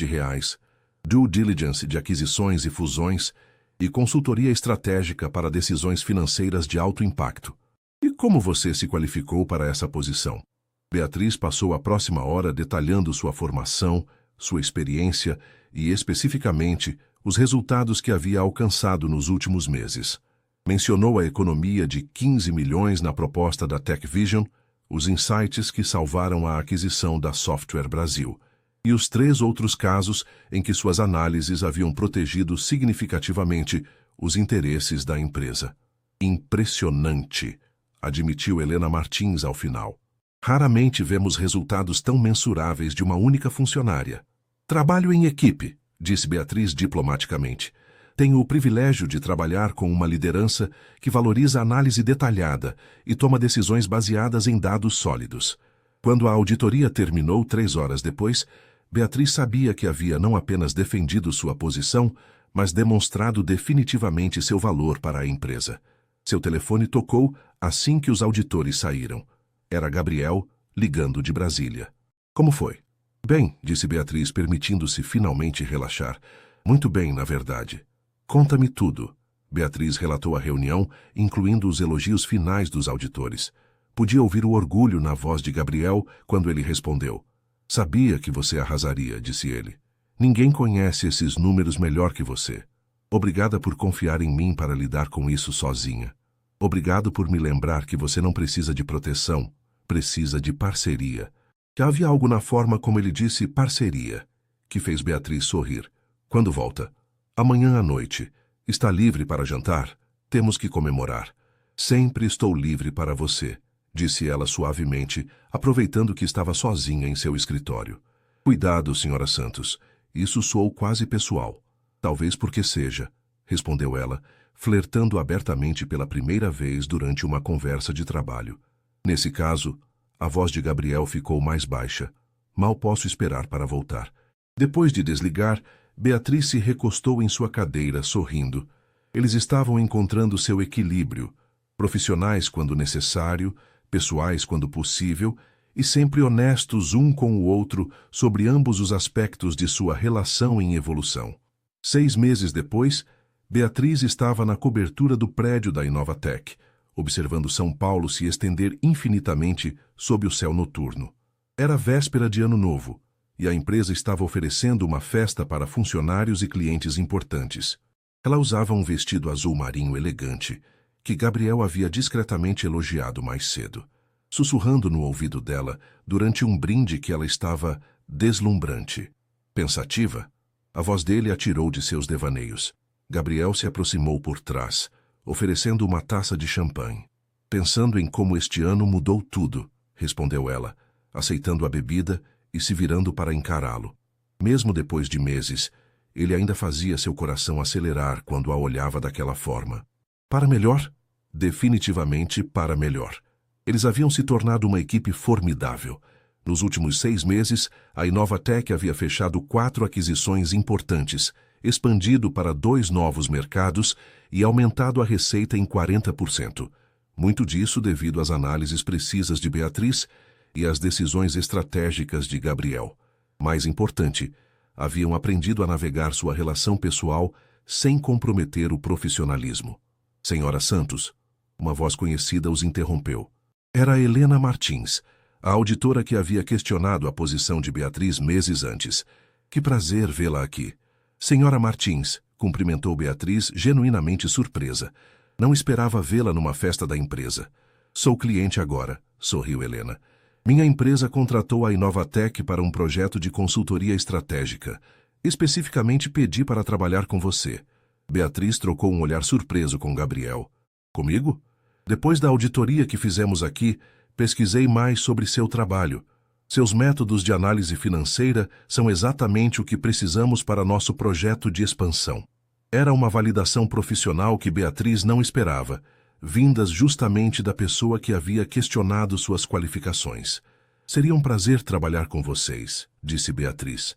due diligence de aquisições e fusões e consultoria estratégica para decisões financeiras de alto impacto." "E como você se qualificou para essa posição?" Beatriz passou a próxima hora detalhando sua formação, sua experiência e, especificamente, os resultados que havia alcançado nos últimos meses. Mencionou a economia de 15 milhões na proposta da TechVision, os insights que salvaram a aquisição da Software Brasil, e os 3 outros casos em que suas análises haviam protegido significativamente os interesses da empresa. "Impressionante", admitiu Helena Martins ao final. "Raramente vemos resultados tão mensuráveis de uma única funcionária." "Trabalho em equipe", disse Beatriz diplomaticamente. "Tenho o privilégio de trabalhar com uma liderança que valoriza a análise detalhada e toma decisões baseadas em dados sólidos." Quando a auditoria terminou 3 horas depois, Beatriz sabia que havia não apenas defendido sua posição, mas demonstrado definitivamente seu valor para a empresa. Seu telefone tocou assim que os auditores saíram. Era Gabriel, ligando de Brasília. "Como foi?" "Bem", disse Beatriz, permitindo-se finalmente relaxar. "Muito bem, na verdade." "Conta-me tudo." Beatriz relatou a reunião, incluindo os elogios finais dos auditores. Podia ouvir o orgulho na voz de Gabriel quando ele respondeu. "Sabia que você arrasaria", disse ele. "Ninguém conhece esses números melhor que você. Obrigada por confiar em mim para lidar com isso sozinha. Obrigado por me lembrar que você não precisa de proteção, precisa de parceria." Havia algo na forma como ele disse parceria, que fez Beatriz sorrir. "Quando volta?" "Amanhã à noite. Está livre para jantar? Temos que comemorar." "Sempre estou livre para você", disse ela suavemente, aproveitando que estava sozinha em seu escritório. "Cuidado, senhora Santos. Isso soou quase pessoal." "Talvez porque seja", respondeu ela, flertando abertamente pela primeira vez durante uma conversa de trabalho. Nesse caso, a voz de Gabriel ficou mais baixa. "Mal posso esperar para voltar." Depois de desligar, Beatriz se recostou em sua cadeira, sorrindo. Eles estavam encontrando seu equilíbrio, profissionais quando necessário, pessoais quando possível, e sempre honestos um com o outro sobre ambos os aspectos de sua relação em evolução. 6 meses depois, Beatriz estava na cobertura do prédio da Inovatec, observando São Paulo se estender infinitamente sob o céu noturno. Era véspera de Ano Novo, e a empresa estava oferecendo uma festa para funcionários e clientes importantes. Ela usava um vestido azul marinho elegante, que Gabriel havia discretamente elogiado mais cedo, sussurrando no ouvido dela durante um brinde que ela estava deslumbrante. Pensativa, a voz dele a tirou de seus devaneios. Gabriel se aproximou por trás, oferecendo uma taça de champanhe. "Pensando em como este ano mudou tudo", respondeu ela, aceitando a bebida e se virando para encará-lo. Mesmo depois de meses, ele ainda fazia seu coração acelerar quando a olhava daquela forma. Para melhor? Definitivamente para melhor. Eles haviam se tornado uma equipe formidável. Nos últimos 6 meses, a Inovatec havia fechado 4 aquisições importantes, expandido para 2 novos mercados e aumentado a receita em 40%. Muito disso devido às análises precisas de Beatriz e às decisões estratégicas de Gabriel. Mais importante, Haviam aprendido a navegar sua relação pessoal sem comprometer o profissionalismo. Senhora Santos, uma voz conhecida os interrompeu. Era Helena Martins, a auditora que havia questionado a posição de Beatriz meses antes. Que prazer vê-la aqui. Senhora Martins, cumprimentou Beatriz, genuinamente surpresa. Não esperava vê-la numa festa da empresa. Sou cliente agora, sorriu Helena. Minha empresa contratou a Inovatec para um projeto de consultoria estratégica. Especificamente pedi para trabalhar com você. Beatriz trocou um olhar surpreso com Gabriel. Comigo? Depois da auditoria que fizemos aqui, pesquisei mais sobre seu trabalho. Seus métodos de análise financeira são exatamente o que precisamos para nosso projeto de expansão. Era uma validação profissional que Beatriz não esperava, vindas justamente da pessoa que havia questionado suas qualificações. Seria um prazer trabalhar com vocês, disse Beatriz.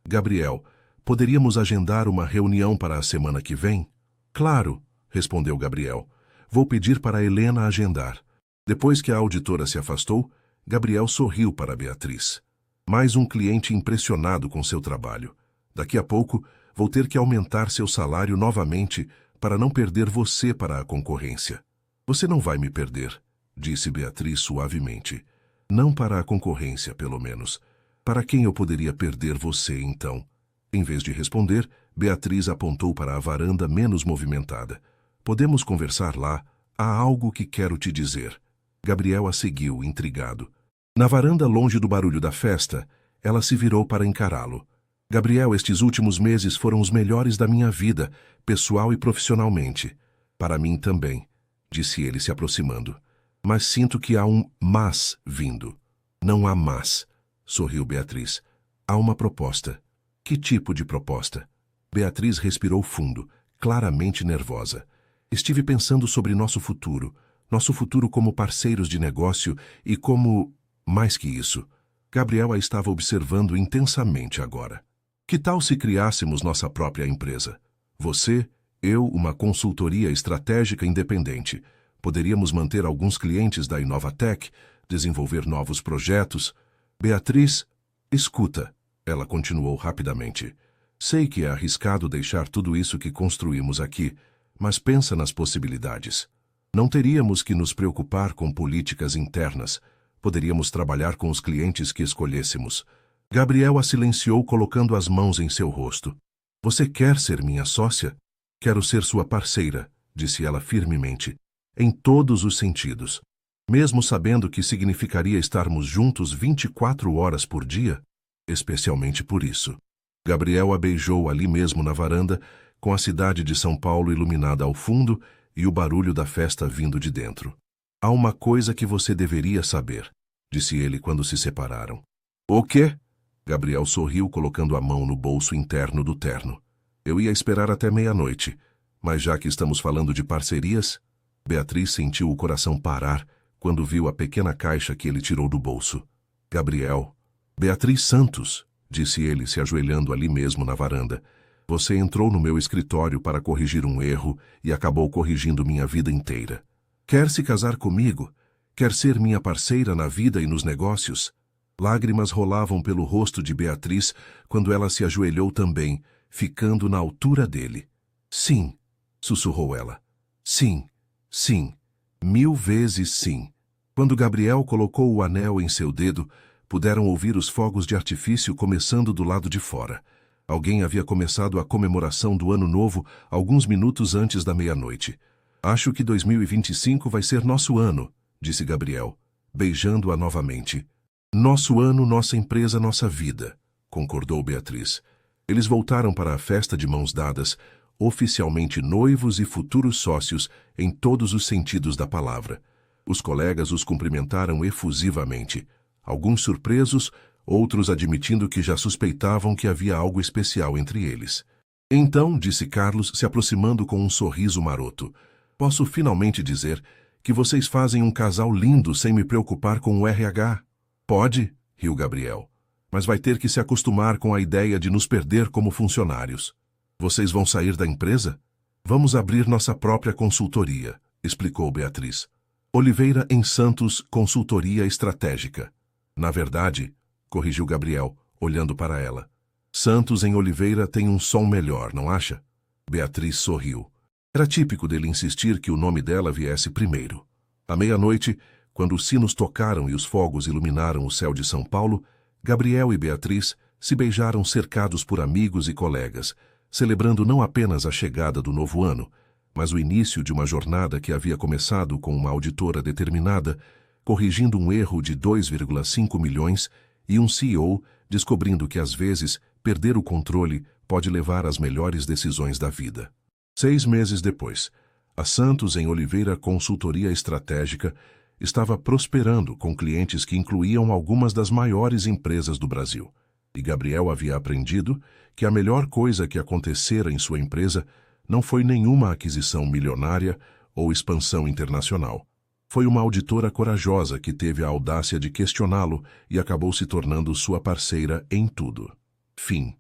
Gabriel, poderíamos agendar uma reunião para a semana que vem? Claro, respondeu Gabriel. Vou pedir para Helena agendar. Depois que a auditora se afastou, Gabriel sorriu para Beatriz. Mais um cliente impressionado com seu trabalho. Daqui a pouco, vou ter que aumentar seu salário novamente para não perder você para a concorrência. Você não vai me perder, disse Beatriz suavemente. Não para a concorrência, pelo menos. Para quem eu poderia perder você, então? Em vez de responder, Beatriz apontou para a varanda menos movimentada. Podemos conversar lá. Há algo que quero te dizer. Gabriel a seguiu, intrigado. Na varanda, longe do barulho da festa, ela se virou para encará-lo. Gabriel, estes últimos meses foram os melhores da minha vida, pessoal e profissionalmente. Para mim também, disse ele se aproximando. Mas sinto que há um mas vindo. Não há mas, sorriu Beatriz. Há uma proposta. Que tipo de proposta? Beatriz respirou fundo, claramente nervosa. Estive pensando sobre nosso futuro como parceiros de negócio e como... Mais que isso, Gabriel a estava observando intensamente agora. Que tal se criássemos nossa própria empresa? Você, eu, uma consultoria estratégica independente. Poderíamos manter alguns clientes da Inovatec, desenvolver novos projetos. Beatriz, escuta, ela continuou rapidamente. Sei que é arriscado deixar tudo isso que construímos aqui, mas pensa nas possibilidades. Não teríamos que nos preocupar com políticas internas. Poderíamos trabalhar com os clientes que escolhêssemos. Gabriel a silenciou, colocando as mãos em seu rosto. Você quer ser minha sócia? Quero ser sua parceira, disse ela firmemente. Em todos os sentidos. Mesmo sabendo que significaria estarmos juntos 24 horas por dia? Especialmente por isso. Gabriel a beijou ali mesmo na varanda, com a cidade de São Paulo iluminada ao fundo e o barulho da festa vindo de dentro. Há uma coisa que você deveria saber, disse ele quando se separaram. O quê? Gabriel sorriu, colocando a mão no bolso interno do terno. Eu ia esperar até meia-noite, mas já que estamos falando de parcerias... Beatriz sentiu o coração parar quando viu a pequena caixa que ele tirou do bolso. Gabriel. Beatriz Santos, disse ele, se ajoelhando ali mesmo na varanda. Você entrou no meu escritório para corrigir um erro e acabou corrigindo minha vida inteira. Quer se casar comigo? Quer ser minha parceira na vida e nos negócios? Lágrimas rolavam pelo rosto de Beatriz quando ela se ajoelhou também, ficando na altura dele. Sim, sussurrou ela. Sim, sim, 1000 vezes sim. Quando Gabriel colocou o anel em seu dedo, puderam ouvir os fogos de artifício começando do lado de fora. Alguém havia começado a comemoração do Ano Novo alguns minutos antes da meia-noite. Acho que 2025 vai ser nosso ano, disse Gabriel, beijando-a novamente. Nosso ano, nossa empresa, nossa vida, concordou Beatriz. Eles voltaram para a festa de mãos dadas, oficialmente noivos e futuros sócios em todos os sentidos da palavra. Os colegas os cumprimentaram efusivamente, alguns surpresos, outros admitindo que já suspeitavam que havia algo especial entre eles. Então, disse Carlos, se aproximando com um sorriso maroto, posso finalmente dizer que vocês fazem um casal lindo sem me preocupar com o RH. Pode, riu Gabriel, mas vai ter que se acostumar com a ideia de nos perder como funcionários. Vocês vão sair da empresa? Vamos abrir nossa própria consultoria, explicou Beatriz. Oliveira em Santos Consultoria Estratégica. Na verdade, corrigiu Gabriel, olhando para ela. Santos em Oliveira tem um som melhor, não acha? Beatriz sorriu. Era típico dele insistir que o nome dela viesse primeiro. À meia-noite, quando os sinos tocaram e os fogos iluminaram o céu de São Paulo, Gabriel e Beatriz se beijaram cercados por amigos e colegas, celebrando não apenas a chegada do novo ano, mas o início de uma jornada que havia começado com uma auditora determinada, corrigindo um erro de 2,5 milhões e um CEO descobrindo que às vezes perder o controle pode levar às melhores decisões da vida. 6 meses depois, a Santos em Oliveira Consultoria Estratégica estava prosperando com clientes que incluíam algumas das maiores empresas do Brasil. E Gabriel havia aprendido que a melhor coisa que acontecera em sua empresa não foi nenhuma aquisição milionária ou expansão internacional. Foi uma auditora corajosa que teve a audácia de questioná-lo e acabou se tornando sua parceira em tudo. Fim.